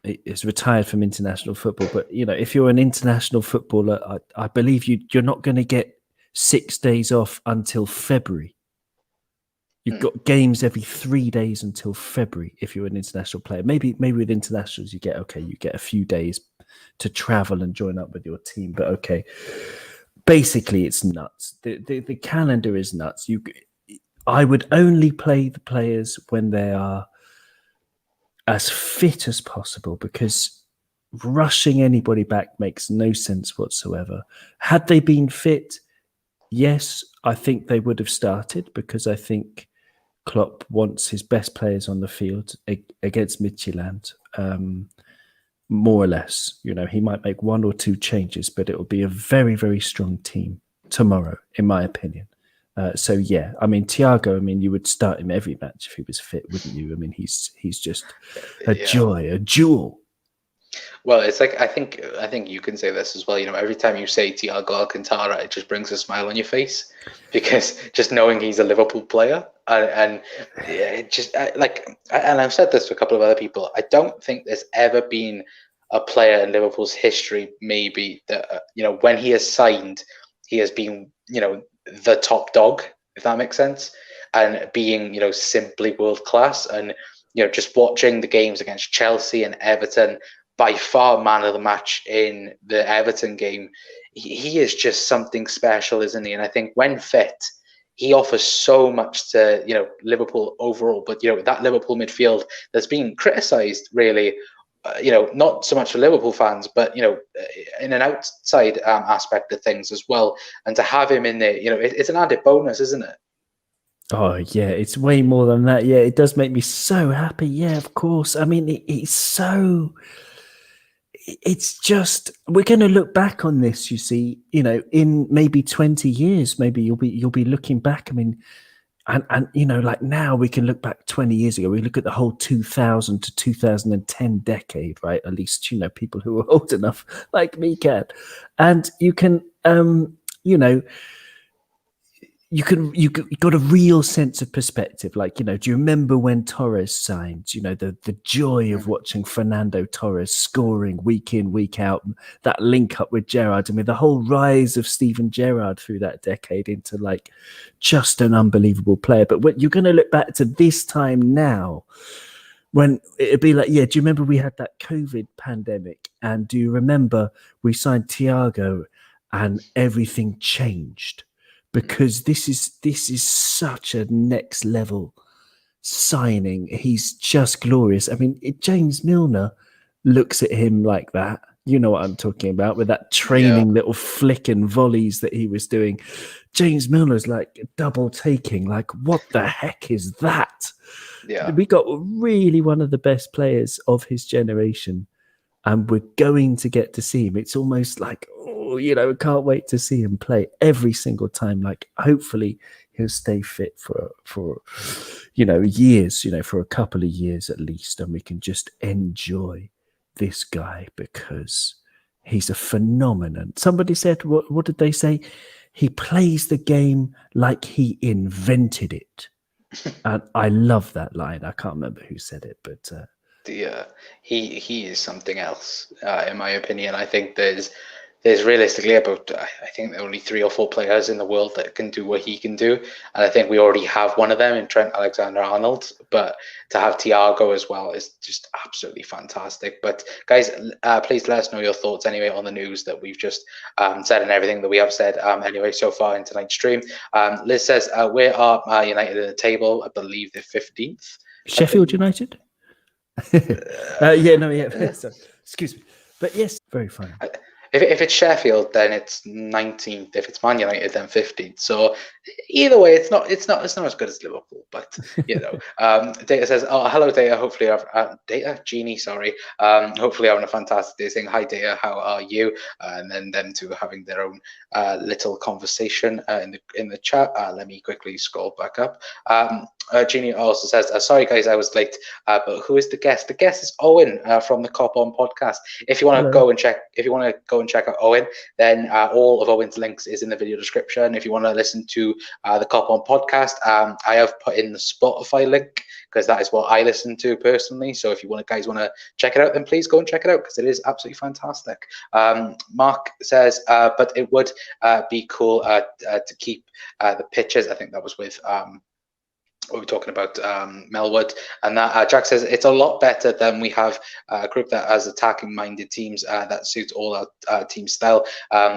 is retired from international football, but if you're an international footballer, I believe you're not going to get 6 days off until February. You've got games every 3 days until February if you're an international player. Maybe with internationals you get a few days to travel and join up with your team, but okay. Basically, it's nuts. The calendar is nuts. I would only play the players when they are as fit as possible, because rushing anybody back makes no sense whatsoever. Had they been fit, yes, I think they would have started, because I think Klopp wants his best players on the field against Midtjylland. More or less, he might make one or two changes, but it will be a very, very strong team tomorrow, in my opinion. So yeah, Thiago, you would start him every match if he was fit, wouldn't you? He's just a joy, a jewel. Well, it's like I think you can say this as well. Every time you say Thiago Alcantara, it just brings a smile on your face, because just knowing he's a Liverpool player, and it just and I've said this to a couple of other people. I don't think there's ever been a player in Liverpool's history, maybe, that when he has signed, he has been the top dog, if that makes sense, and being simply world class, and just watching the games against Chelsea and Everton. By far, man of the match in the Everton game. He is just something special, isn't he? And I think when fit, he offers so much to Liverpool overall. But that Liverpool midfield that's been criticised, really, not so much for Liverpool fans, but in an outside aspect of things as well. And to have him in there, it's an added bonus, isn't it? Oh yeah, it's way more than that. Yeah, it does make me so happy. Yeah, of course. It's so. It's just, we're going to look back on this, you see, in maybe 20 years, maybe you'll be looking back. And like now we can look back 20 years ago. We look at the whole 2000 to 2010 decade, right? At least, people who are old enough like me can. And you can, you got a real sense of perspective. Like, do you remember when Torres signed? The joy of watching Fernando Torres scoring week in, week out, that link up with Gerrard. The whole rise of Steven Gerrard through that decade into like just an unbelievable player. But when you're going to look back to this time now, when it'd be like, yeah, do you remember we had that COVID pandemic? And do you remember we signed Thiago and everything changed? because this is such a next level signing. He's just glorious. I mean, James Milner looks at him like that. You know what I'm talking about, with that training little flick and volleys that he was doing. James Milner's like double taking. Like, what the heck is that? Yeah. We got really one of the best players of his generation, and we're going to get to see him. It's almost like, can't wait to see him play every single time. Like, hopefully he'll stay fit for years, for a couple of years at least, and we can just enjoy this guy because he's a phenomenon. Somebody said, what did they say? He plays the game like he invented it. And I love that line. I can't remember who said it, but he is something else, in my opinion. I think there's realistically about, I think there are only 3 or 4 players in the world that can do what he can do, and I think we already have one of them in Trent Alexander-Arnold. But to have Thiago as well is just absolutely fantastic. But guys, please let us know your thoughts anyway on the news that we've just said and everything that we have said anyway so far in tonight's stream. Liz says, where are United in the table? I believe they're 15th. Sheffield United. So, excuse me, but yes, very funny. If it's Sheffield, then it's 19th. If it's Man United, then 15th. So either way, it's not as good as Liverpool. But Data says, "Oh, hello, Data. Hopefully, Data Genie. Sorry. Hopefully, having a fantastic day. Saying hi, Data. How are you?" And then them two having their own little conversation in the chat. Let me quickly scroll back up. Genie also says, "Sorry, guys, I was late. But who is the guest? The guest is Owen from the Cop On podcast. If you want to go and check out Owen, then all of Owen's links is in the video description. If you want to listen to the Cop On podcast, I have put in the Spotify link because that is what I listen to personally. So if you guys want to check it out, then please go and check it out because it is absolutely fantastic." Mark says, "But it would be cool to keep the pictures." I think that was with what we're talking about, Melwood, and that Jack says it's a lot better than we have a group that has attacking-minded teams that suits all our team style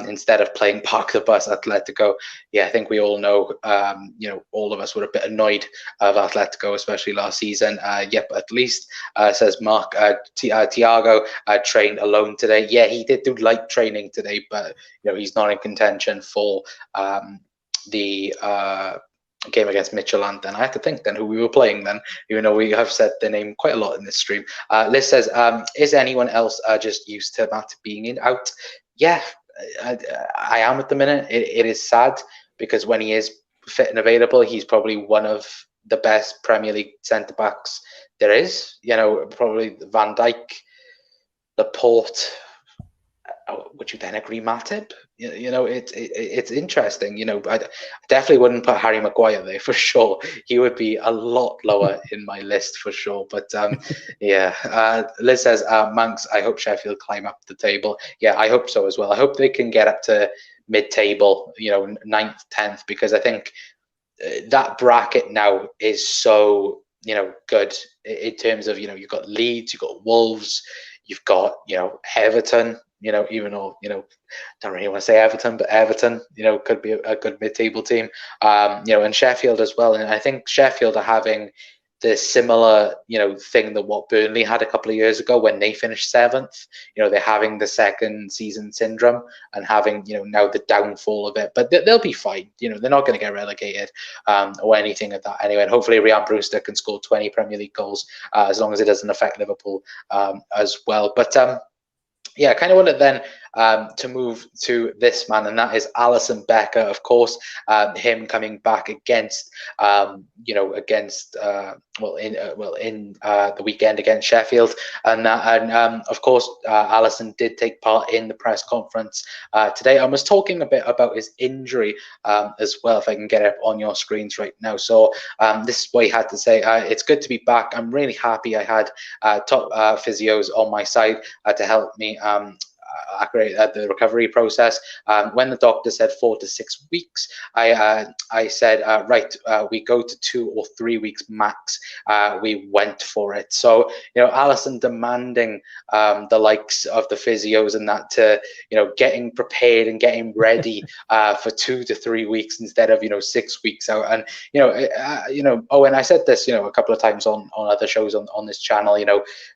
instead of playing park the bus Atletico. Yeah, I think we all know, all of us were a bit annoyed of Atletico, especially last season. Yep, at least says Mark. Thiago trained alone today. Yeah, he did do light training today, but he's not in contention for the game against Midtjylland. Then I have to think then who we were playing then, even though we have said the name quite a lot in this stream. Liz says, is anyone else just used to Matt being out? Yeah, I am at the minute. It is sad because when he is fit and available, he's probably one of the best Premier League centre backs there is. Probably Van Dijk, Laporte. Would you then agree, Matip? It's interesting. I definitely wouldn't put Harry Maguire there for sure. He would be a lot lower in my list for sure. But yeah, Liz says, Manx, I hope Sheffield climb up the table. Yeah, I hope so as well. I hope they can get up to mid-table, 9th, 10th, because I think that bracket now is so, good in terms of, you've got Leeds, you've got Wolves, you've got, Everton. Even though, don't really want to say Everton, but Everton, could be a good mid-table team, and Sheffield as well. And I think Sheffield are having the similar, thing that what Burnley had a couple of years ago when they finished 7th. They're having the second season syndrome and having, now the downfall of it. But they'll be fine. They're not going to get relegated or anything like that anyway. And hopefully Ryan Brewster can score 20 Premier League goals as long as it doesn't affect Liverpool as well. But yeah, I kind of wanted then to move to this man, and that is Allison Becker, of course. Him coming back against, in the weekend against Sheffield, and of course, Allison did take part in the press conference today. I was talking a bit about his injury as well. If I can get it on your screens right now. So this is what he had to say. It's good to be back. I'm really happy. I had top physios on my side to help me. accurate at the recovery process. When the doctor said 4 to 6 weeks, I said, right, we go to 2 or 3 weeks max. We went for it. So, Allison demanding the likes of the physios and that to, getting prepared and getting ready for 2 to 3 weeks instead of, 6 weeks out. And, and I said this, a couple of times on other shows on this channel,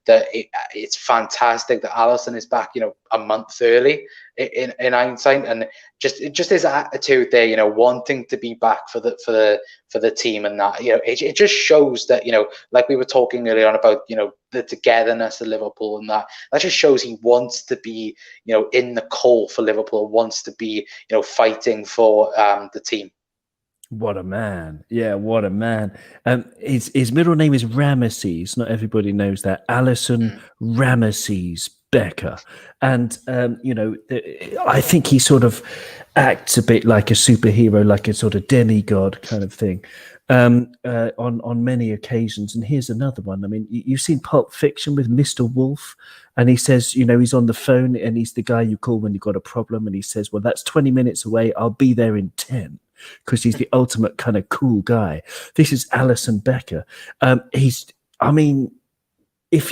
that it's fantastic that Allison is back, a month early in hindsight, and just his attitude there, wanting to be back for the team, and that, it just shows that, like we were talking earlier on about, the togetherness of Liverpool, and that just shows he wants to be, in the call for Liverpool, wants to be, fighting for the team. What a man. Yeah, what a man. His middle name is Ramesses. Not everybody knows that. Allison Ramesses Becker. And, I think he sort of acts a bit like a superhero, like a sort of demigod kind of thing on many occasions. And here's another one. I mean, you've seen Pulp Fiction with Mr. Wolf, and he says, he's on the phone and he's the guy you call when you've got a problem. And he says, well, that's 20 minutes away. I'll be there in 10. Because he's the ultimate kind of cool guy. This is Allison Becker. If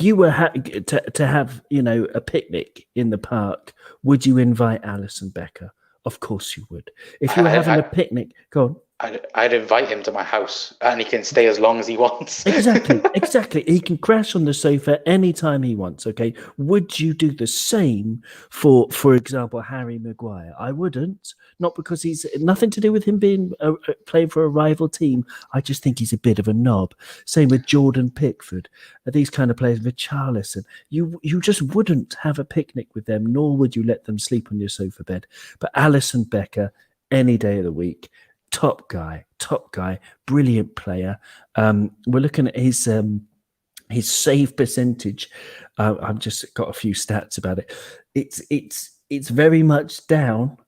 you were to have, a picnic in the park, would you invite Allison Becker? Of course you would. If you were having a picnic, go on. I'd invite him to my house, and he can stay as long as he wants. Exactly. He can crash on the sofa anytime he wants. Okay. Would you do the same for example, Harry Maguire? I wouldn't. Not because he's nothing to do with him being playing for a rival team. I just think he's a bit of a knob. Same with Jordan Pickford. These kind of players, Richarlison. You just wouldn't have a picnic with them, nor would you let them sleep on your sofa bed. But Allison Becker, any day of the week. Top guy, brilliant player. We're looking at his save percentage. I've just got a few stats about it. It's very much down,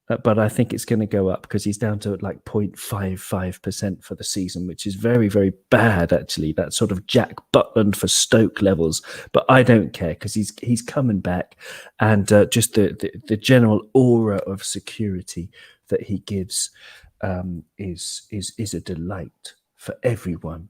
but I think it's going to go up because he's down to like 0.55% for the season, which is very, very bad actually. That's sort of Jack Butland for Stoke levels, but I don't care because he's coming back, and just the general aura of security that he gives. Is a delight for everyone.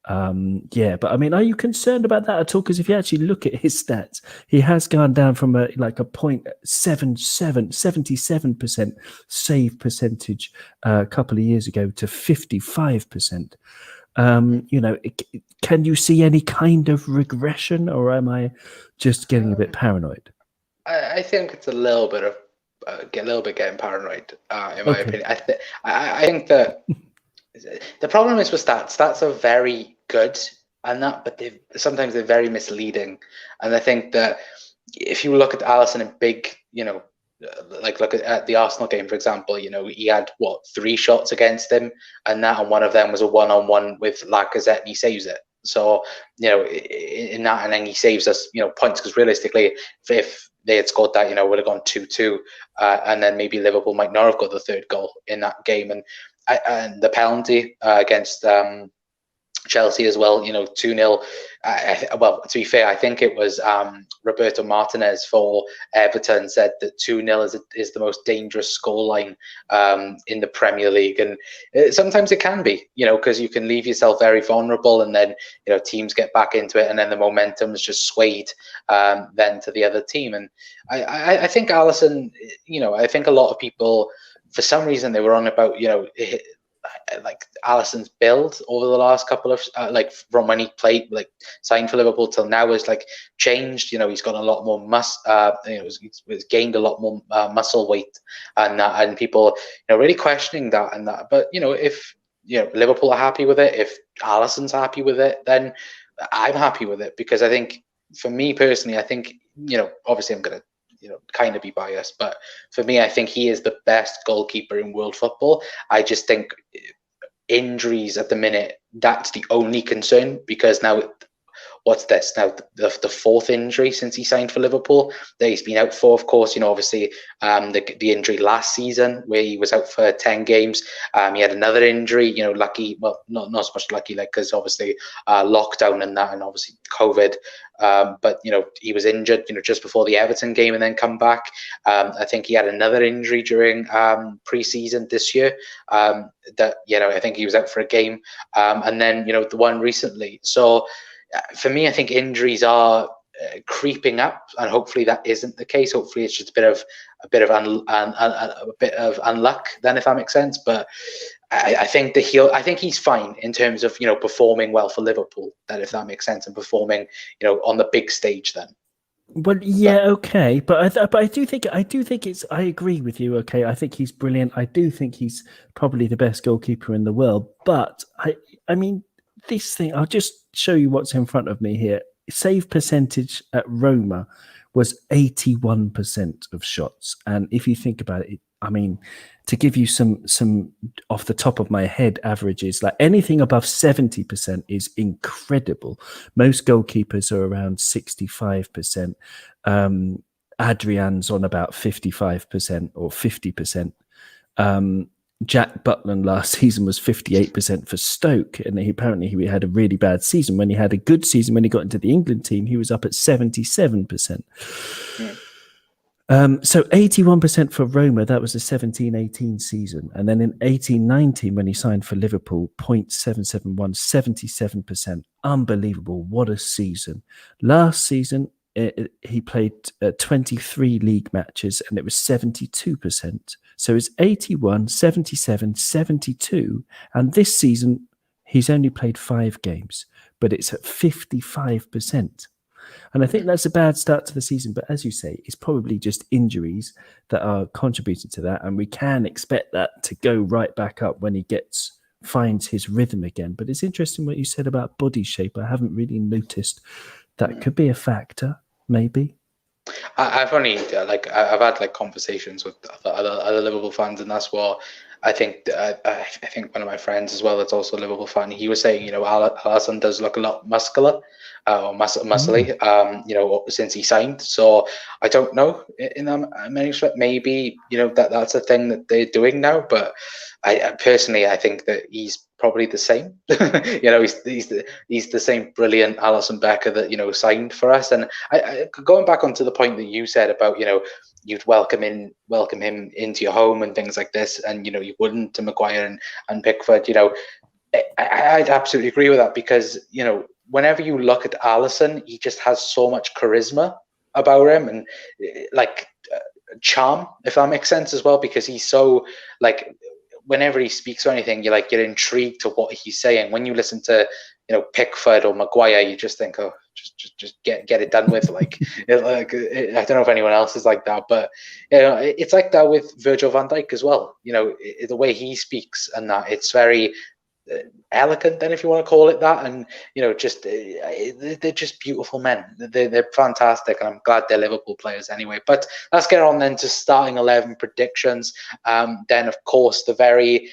But I mean, are you concerned about that at all? Because if you actually look at his stats, he has gone down from a 77% save percentage a couple of years ago to 55%. Can you see any kind of regression, or am I just getting a bit paranoid? I think it's a little bit of getting paranoid, in my opinion. I think that the problem is with stats. Stats are very good, but sometimes they're very misleading. And I think that if you look at Allison in big, look at the Arsenal game, for example, he had 3 shots against him, and one of them was a 1-on-1 with Lacazette, and he saves it. So, in that, and then he saves us, points, because realistically, if they had scored that, would have gone 2-2, and then maybe Liverpool might not have got the 3rd goal in that game. And the penalty against Chelsea as well, 2-0. To be fair, I think it was Roberto Martinez for Everton said that 2-0 is the most dangerous scoreline in the Premier League. And sometimes it can be, because you can leave yourself very vulnerable, and then, teams get back into it, and then the momentum is just swayed then to the other team. And I think Allison, I think a lot of people, for some reason, they were on about, like Allison's build over the last couple of from when he played, signed for Liverpool till now, is changed. He's got a lot more he's gained a lot more muscle weight, and people really questioning that and that. But if Liverpool are happy with it, if Allison's happy with it, then I'm happy with it, because I think, for me personally, I think obviously I'm gonna kind of be biased, but for me, I think he is the best goalkeeper in world football. I just think injuries at the minute, that's the only concern, because now what's this now, the fourth injury since he signed for Liverpool that he's been out for. Of course, obviously the injury last season where he was out for 10 games. He had another injury, lucky, well, not so much lucky, like, because obviously lockdown and that, and obviously COVID. But he was injured, just before the Everton game, and then come back. I think he had another injury during pre-season this year. That I think he was out for a game, and then the one recently. So for me, I think injuries are creeping up, and hopefully that isn't the case. Hopefully it's just a bit of unluck, then, if that makes sense. But I think that I think he's fine in terms of performing well for Liverpool. That, if that makes sense, and performing on the big stage then. Well, yeah, okay, but I do think it's. I agree with you. Okay, I think he's brilliant. I do think he's probably the best goalkeeper in the world. But I mean, this thing. I'll just show you what's in front of me here. Save percentage at Roma was 81% of shots, and if you think about it, I mean, to give you some off the top of my head averages, like anything above 70% is incredible. Most goalkeepers are around 65%. Adrian's on about 55% or 50%. Jack Butland last season was 58% for Stoke, and he had a really bad season. When he had a good season, when he got into the England team, he was up at 77%. Yeah. So 81% for Roma, that was the 17-18 season. And then in 18-19, when he signed for Liverpool, 0.771, 77%. Unbelievable. What a season. Last season, he played 23 league matches, and it was 72%. So it's 81, 77, 72. And this season, he's only played 5 games, but it's at 55%. And I think that's a bad start to the season. But as you say, it's probably just injuries that are contributing to that. And we can expect that to go right back up when he finds his rhythm again. But it's interesting what you said about body shape. I haven't really noticed that could be a factor, maybe. I've only I've had conversations with other Liverpool fans, and that's what I think. I think one of my friends as well, that's also a Liverpool fan, he was saying, Allison does look a lot muscular, or muscly, since he signed. So I don't know in many respects. Maybe that's a thing that they're doing now, but I personally, I think that he's probably the same. He's the same brilliant Allison Becker that signed for us. And I going back onto the point that you said about you'd welcome him into your home and things like this, and you wouldn't to Maguire and Pickford. I'd absolutely agree with that, because whenever you look at Allison, he just has so much charisma about him, and charm, if that makes sense as well, because he's so whenever he speaks or anything, you're intrigued to what he's saying. When you listen to Pickford or Maguire, you just think, oh, just get it done with. I don't know if anyone else is like that, but it's like that with Virgil van Dijk as well. The way he speaks and that, it's very elegant, then, if you want to call it that, and they're just beautiful men. They're fantastic, and I'm glad they're Liverpool players anyway. But let's get on then to starting 11 predictions. Then, of course, the very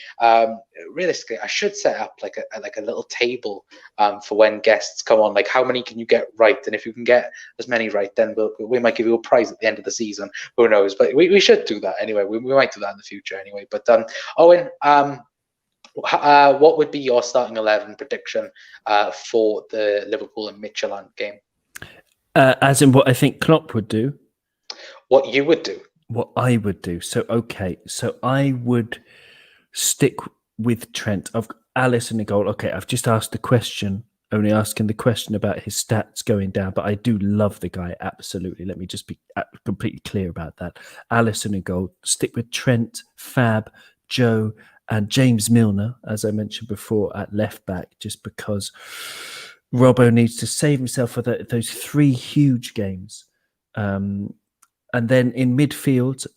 realistically, I should set up like a little table for when guests come on. How many can you get right? And if you can get as many right, then we might give you a prize at the end of the season. Who knows? But we should do that anyway. We might do that in the future anyway. But Owen, what would be your starting 11 prediction for the Liverpool and Midtjylland game? As in what I think Klopp would do? What you would do? What I would do. So I would stick with Trent. I've got Allison in goal. Okay, I've just asked the question, only asking the question about his stats going down, but I do love the guy, absolutely. Let me just be completely clear about that. Allison in goal. Stick with Trent, Fab, Joe, and James Milner, as I mentioned before, at left back, just because Robbo needs to save himself for those 3 huge games. And then in midfield,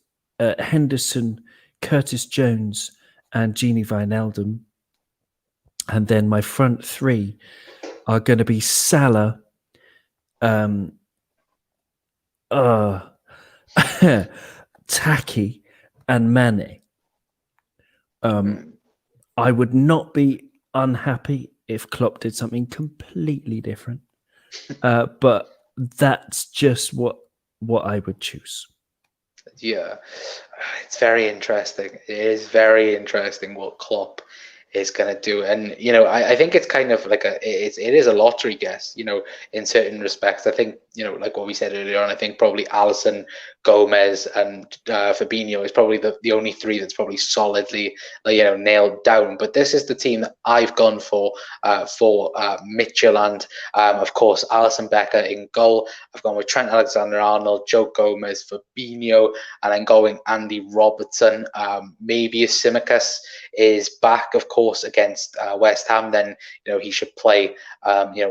Henderson, Curtis Jones, and Gini Wijnaldum. And then my front 3 are going to be Salah, Taki, and Mane. I would not be unhappy if Klopp did something completely different. But that's just what I would choose. Yeah, it's very interesting. It is very interesting what Klopp is going to do, and I think it's kind of like it is a lottery guess. In certain respects, I think like what we said earlier on. I think probably Allison, Gomez, and Fabinho is probably the only three that's probably solidly nailed down. But this is the team that I've gone for Midtjylland. Of course, Allison Becker in goal. I've gone with Trent Alexander-Arnold, Joe Gomez, Fabinho, and then going Andy Robertson. Maybe if Tsimikas is back, of course, against West Ham, then he should play.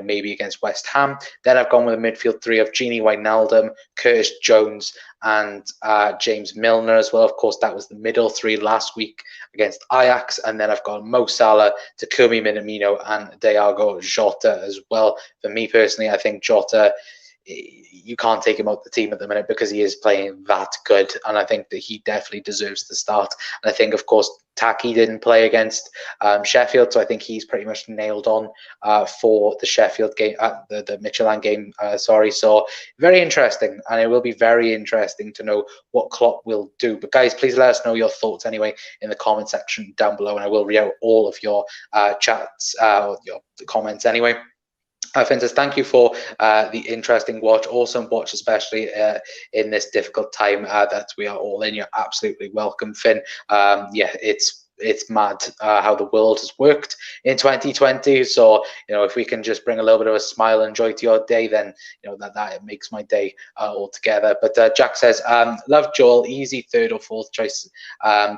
Maybe against West Ham. Then I've gone with a midfield three of Gini Wijnaldum, Curtis Jones, and James Milner as well. Of course, that was the middle three last week against Ajax. And then I've got Mo Salah, Takumi Minamino, and Diogo Jota as well. For me personally, I think Jota, you can't take him out the team at the minute because he is playing that good, and I think that he definitely deserves to start. And I think, of course, Taki didn't play against Sheffield, so I think he's pretty much nailed on for the Sheffield game, the Midtjylland game. So very interesting, and it will be very interesting to know what Klopp will do. But guys, please let us know your thoughts anyway in the comment section down below, and I will read out all of your chats, your comments anyway. Finn says, thank you for the interesting watch. Awesome watch, especially in this difficult time that we are all in. You're absolutely welcome, Finn. It's mad how the world has worked in 2020. So, if we can just bring a little bit of a smile and joy to your day, then, that makes my day altogether. But Jack says, love Joel, easy third or fourth choice,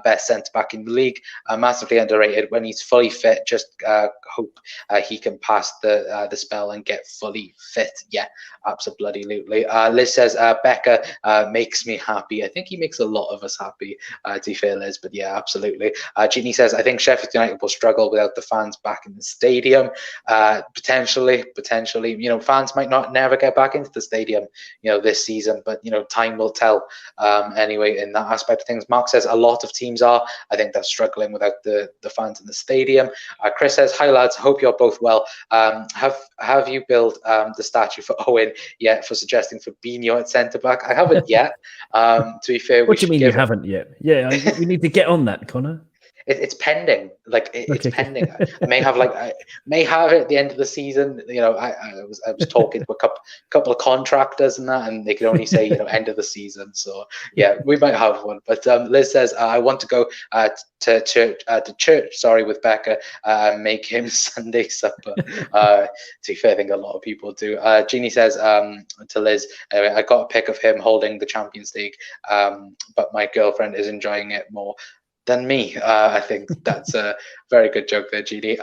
best centre-back in the league. Massively underrated. When he's fully fit, just hope he can pass the spell and get fully fit. Yeah, absolutely. Liz says, Becker makes me happy. I think he makes a lot of us happy, to be fair, Liz. But yeah, absolutely. Ginny says, I think Sheffield United will struggle without the fans back in the stadium. Potentially, fans might not never get back into the stadium, this season, but, time will tell. Anyway, in that aspect of things, Mark says a lot of teams are. I think they're struggling without the fans in the stadium. Chris says, hi lads, hope you're both well. Have you built the statue for Owen yet for suggesting Fabinho at centre-back? I haven't yet. To be fair, what do you mean you haven't yet? Yeah, we need to get on that, Connor. It's pending. It's pending. I may have it at the end of the season. I was talking to a couple of contractors and that, and they could only say end of the season. So yeah, we might have one. But Liz says, I want to go to church. Sorry, with Becca, make him Sunday supper. To be fair, I think a lot of people do. Jeannie says to Liz, I got a pic of him holding the Champions League, but my girlfriend is enjoying it more than me. I think that's a very good joke there, Jeannie.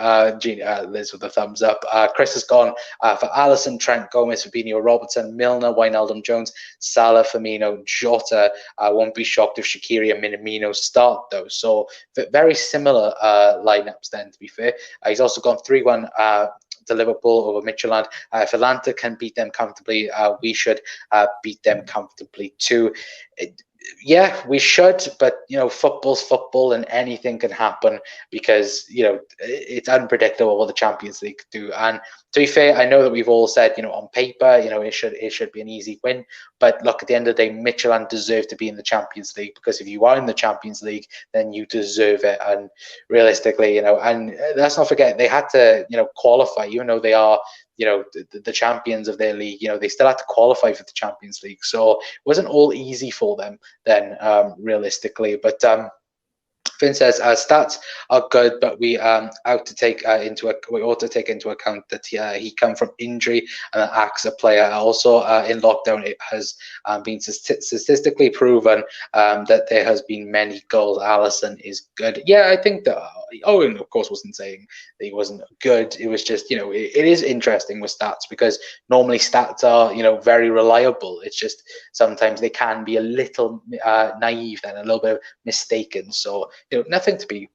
Liz with a thumbs up. Chris has gone for Allison, Trent, Gomez, Fabinho, Robertson, Milner, Wijnaldum, Jones, Salah, Firmino, Jota. I won't be shocked if Shaqiri and Minamino start though. So very similar lineups then, to be fair. He's also gone 3-1 to Liverpool over Midtjylland. If Atlanta can beat them comfortably, we should beat them comfortably too. Yeah, we should, but football's football and anything can happen because it's unpredictable what the Champions League could do. And to be fair, I know that we've all said on paper it should be an easy win, but look, at the end of the day, Midtjylland deserve to be in the Champions League, because if you are in the Champions League, then you deserve it. And realistically, and let's not forget, they had to qualify, even though they are the champions of their league. They still had to qualify for the Champions League, so it wasn't all easy for them then, realistically. But Finn says stats are good, but we ought to take into account that he come from injury and that acts a player. Also, in lockdown, it has been statistically proven that there has been many goals. Allison is good. Yeah, I think that Owen, of course, wasn't saying that he wasn't good. It was just it is interesting with stats, because normally stats are very reliable. It's just sometimes they can be a little naive and a little bit mistaken. So nothing to be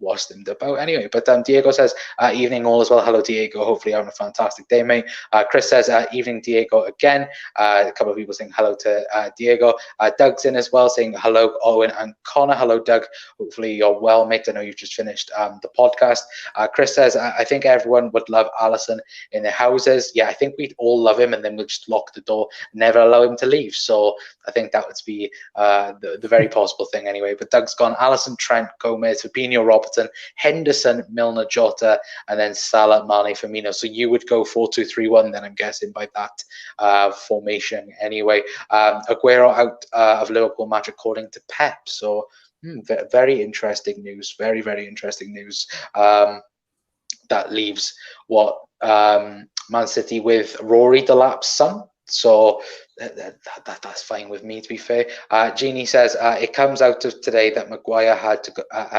wasted about anyway. But Diego says, evening all as well. Hello, Diego. Hopefully you're having a fantastic day, mate. Chris says, evening, Diego, again. A couple of people saying hello to Diego. Doug's in as well, saying hello, Owen and Connor. Hello, Doug. Hopefully you're well, mate. I know you've just finished the podcast. Chris says, I think everyone would love Allison in their houses. Yeah, I think we'd all love him, and then we'll just lock the door, never allow him to leave. So I think that would be the very possible thing anyway. But Doug's gone Allison, Trent, Gomez, Fabinho, Robertson, Henderson, Milner, Jota, and then Salah, Mane, Firmino. So you would go 4-2-3-1 then, I'm guessing, by that formation anyway. Aguero out of Liverpool match according to Pep. So very interesting news. Very, very interesting news. That leaves Man City with Rory Delap's son. So that's fine with me, to be fair. Jeannie says, it comes out of today that Maguire had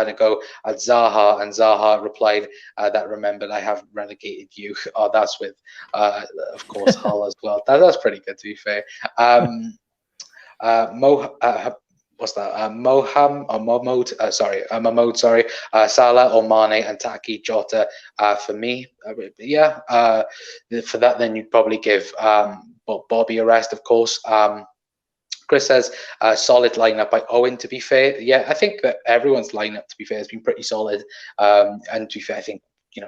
a go at Zaha, and Zaha replied that remembered I have relegated you. Oh, that's with, of course, Hull as well. That's pretty good, to be fair. What's that? Mahmoud, Salah or Mane and Taki, Jota for me. For that, then you'd probably give Bobby a rest, of course. Chris says, solid lineup by Owen, to be fair. Yeah, I think that everyone's lineup, to be fair, has been pretty solid. And to be fair, I think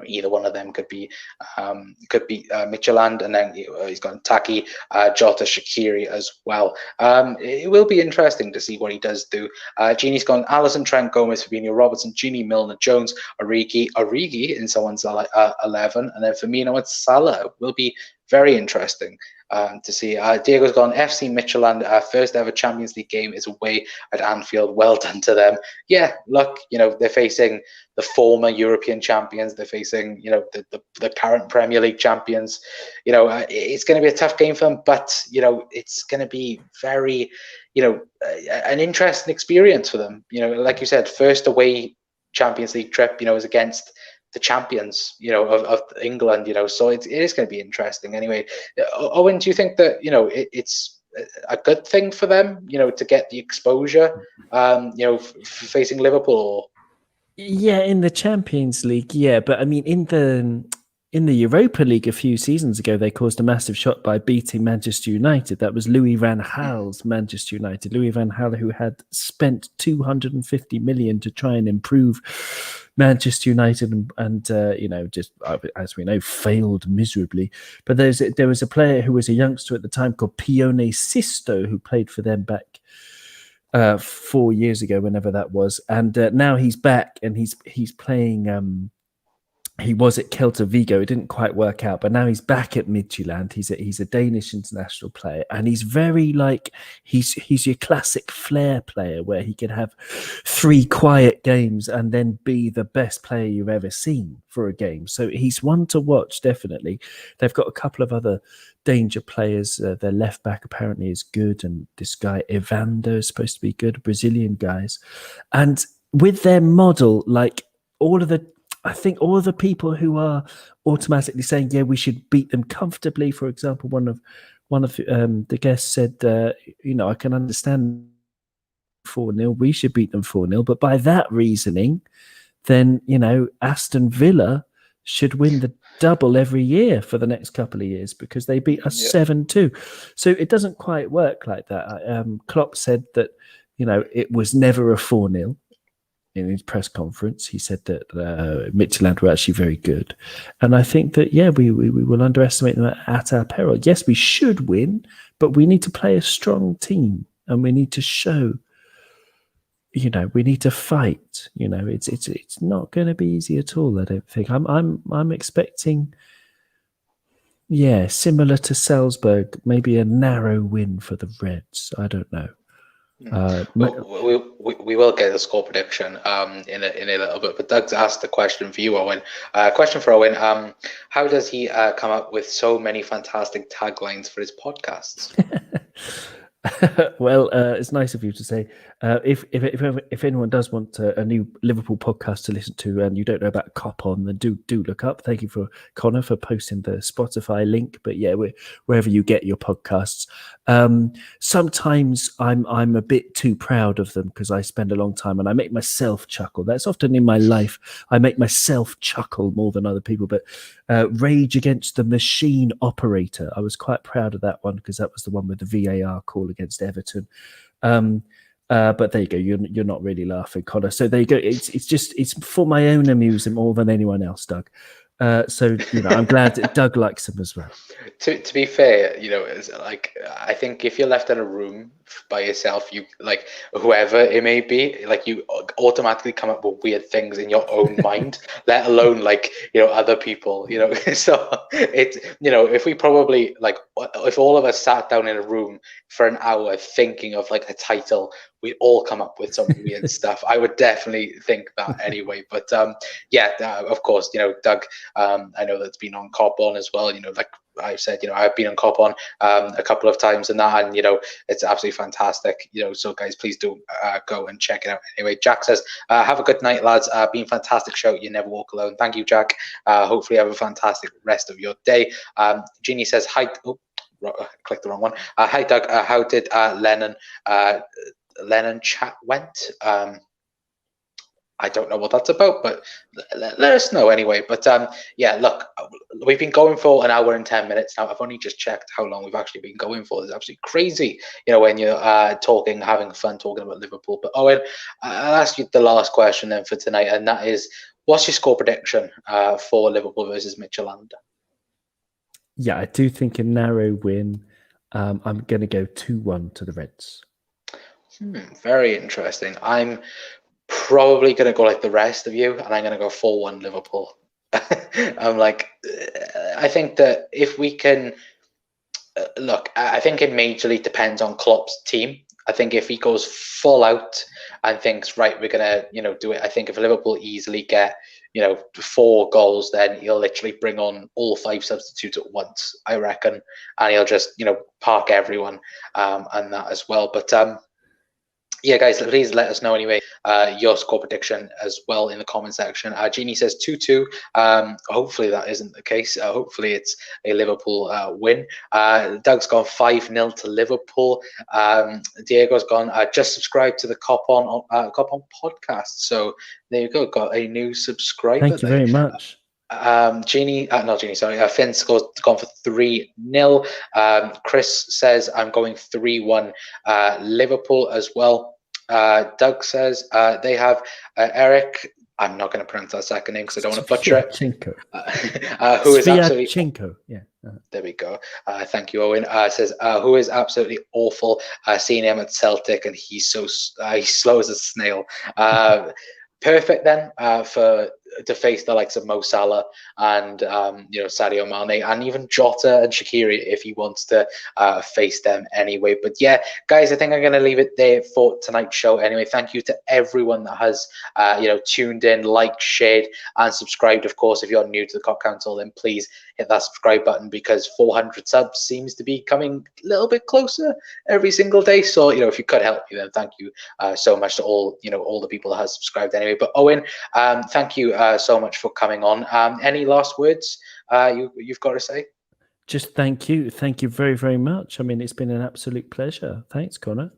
either one of them could be Midtjylland, and then he's got Taki, Jota, Shaqiri as well. It will be interesting to see what he does do. Jeannie's gone Allison, Trent, Gomez, Fabinho, Robertson, Gini, Milner, Jones, Origi in someone's 11, and then Firmino and Salah. Will be very interesting to see. Diego's gone FC Midtjylland, first ever Champions League game is away at Anfield. Well done to them. Yeah, look, they're facing the former European champions. They're facing, the current Premier League champions. It's going to be a tough game for them, but it's going to be very, an interesting experience for them. Like you said, first away Champions League trip, is against the champions, of England, so it is going to be interesting anyway. Owen, do you think that, it's a good thing for them, to get the exposure, facing Liverpool? Yeah, in the Champions League, yeah. But I mean, in the Europa League a few seasons ago, they caused a massive shock by beating Manchester United. That was Louis van Gaal's Manchester United. Louis van Gaal, who had spent 250 million to try and improve Manchester United, and just as we know, failed miserably. But there was a player who was a youngster at the time called Pione Sisto, who played for them back 4 years ago, whenever that was, and now he's back and he's playing. He was at Celta Vigo. It didn't quite work out, but now he's back at Midtjylland. He's a Danish international player, and he's very he's your classic flair player, where he can have 3 quiet games and then be the best player you've ever seen for a game. So he's one to watch, definitely. They've got a couple of other danger players. Their left back apparently is good, and this guy Evander is supposed to be good. Brazilian guys, and with their model, I think all of the people who are automatically saying, yeah, we should beat them comfortably. For example, one of the guests said, I can understand 4-0. We should beat them 4-0. But by that reasoning, then, Aston Villa should win the double every year for the next couple of years, because they beat us 7-2. So it doesn't quite work like that. Klopp said that, it was never a 4-0. In his press conference, he said that Midtjylland were actually very good, and I think that we will underestimate them at our peril. Yes, we should win, but we need to play a strong team, and we need to show. We need to fight. It's not going to be easy at all. I don't think. I'm expecting, similar to Salzburg, maybe a narrow win for the Reds. I don't know. We will get a score prediction in a little bit, but Doug's asked a question for you, Owen. Question for Owen: how does he come up with so many fantastic taglines for his podcasts? Well, it's nice of you to say. If anyone does want a new Liverpool podcast to listen to, and you don't know about Cop On, then do look up. Thank you for Connor for posting the Spotify link. But yeah, wherever you get your podcasts. Sometimes I'm a bit too proud of them because I spend a long time and I make myself chuckle. That's often in my life. I make myself chuckle more than other people. But Rage Against the Machine Operator, I was quite proud of that one because that was the one with the VAR call against Everton. But there you go. You're not really laughing, Connor. So there you go. It's for my own amusement more than anyone else, Doug. So I'm glad that Doug likes them as well. To be fair, it's like, I think if you're left in a room by yourself, you, like, whoever it may be, like, you automatically come up with weird things in your own mind, let alone like other people. So it's if we probably, like, if all of us sat down in a room for an hour thinking of like a title, we'd all come up with some weird stuff. I would definitely think that anyway. But of course, Doug, I know that's been on Cop On as well. Like I've said, I've been on Cop On a couple of times and that, and it's absolutely fantastic. So guys, please do go and check it out. Anyway, Jack says, have a good night, lads. Been fantastic show. You never walk alone. Thank you, Jack. Hopefully have a fantastic rest of your day. Jeannie says, hi. Oh, I clicked the wrong one. Hi, Doug. How did Lennon chat went? I don't know what that's about, but let us know anyway. But look, we've been going for an hour and 10 minutes now. I've only just checked how long we've actually been going for. It's absolutely crazy, when you're talking, having fun, talking about Liverpool. But Owen, I'll ask you the last question then for tonight, and that is, what's your score prediction for Liverpool versus Midtjylland? Yeah, I do think a narrow win. I'm going to go 2-1 to the Reds. Very interesting. I'm probably going to go like the rest of you, and I'm going to go 4-1 Liverpool. I think that if we can look, I think it majorly depends on Klopp's team. I think if he goes full out and thinks, right, we're going to, do it. I think if Liverpool easily get, 4 goals, then he'll literally bring on all 5 substitutes at once, I reckon. And he'll just, park everyone and that as well. But yeah, guys, please let us know anyway your score prediction as well in the comment section. Jeannie says 2-2. Hopefully that isn't the case. Hopefully it's a Liverpool win. Doug's gone 5-0 to Liverpool. Diego's gone, just subscribe to the Cop On podcast. So there you go. Got a new subscriber. Thank you very much. Finn's gone for 3-0. Chris says I'm going 3-1 Liverpool as well. Doug says they have Eric. I'm not going to pronounce that second name because I don't want to butcher it. Who is absolutely there we go. Thank you, Owen. Says who is absolutely awful. Seeing him at Celtic, and he's slow as a snail. Perfect then to face the likes of Mo Salah and Sadio Mane and even Jota and Shaqiri if he wants to face them anyway. But yeah, guys, I think I'm going to leave it there for tonight's show anyway. Thank you to everyone that has tuned in, liked, shared and subscribed. Of course, if you're new to the Cop Council, then please hit that subscribe button because 400 subs seems to be coming a little bit closer every single day. So if you could help me, then thank you so much to all the people that has subscribed anyway. But Owen, thank you so much for coming on. Any last words you've got to say? Just thank you very, very much. I mean, it's been an absolute pleasure. Thanks, Connor.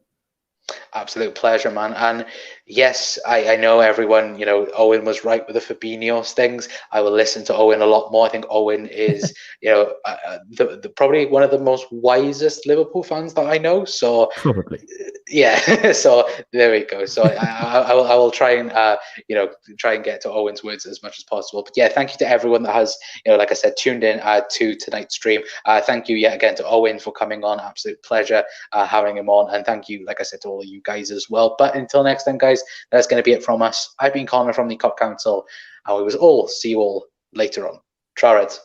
Absolute pleasure, man. And yes, I know everyone, Owen was right with the Fabinho's things. I will listen to Owen a lot more. I think Owen is, the probably one of the most wisest Liverpool fans that I know. So probably, yeah. So there we go. So I will try and try and get to Owen's words as much as possible. But yeah, thank you to everyone that has, like I said, tuned in to tonight's stream. Thank you yet again to Owen for coming on. Absolute pleasure having him on, and thank you, like I said, to all of you guys as well. But until next time, guys, that's going to be it from us. I've been Connor from the Cop Council, and we will all see you all later on. Tra Reds.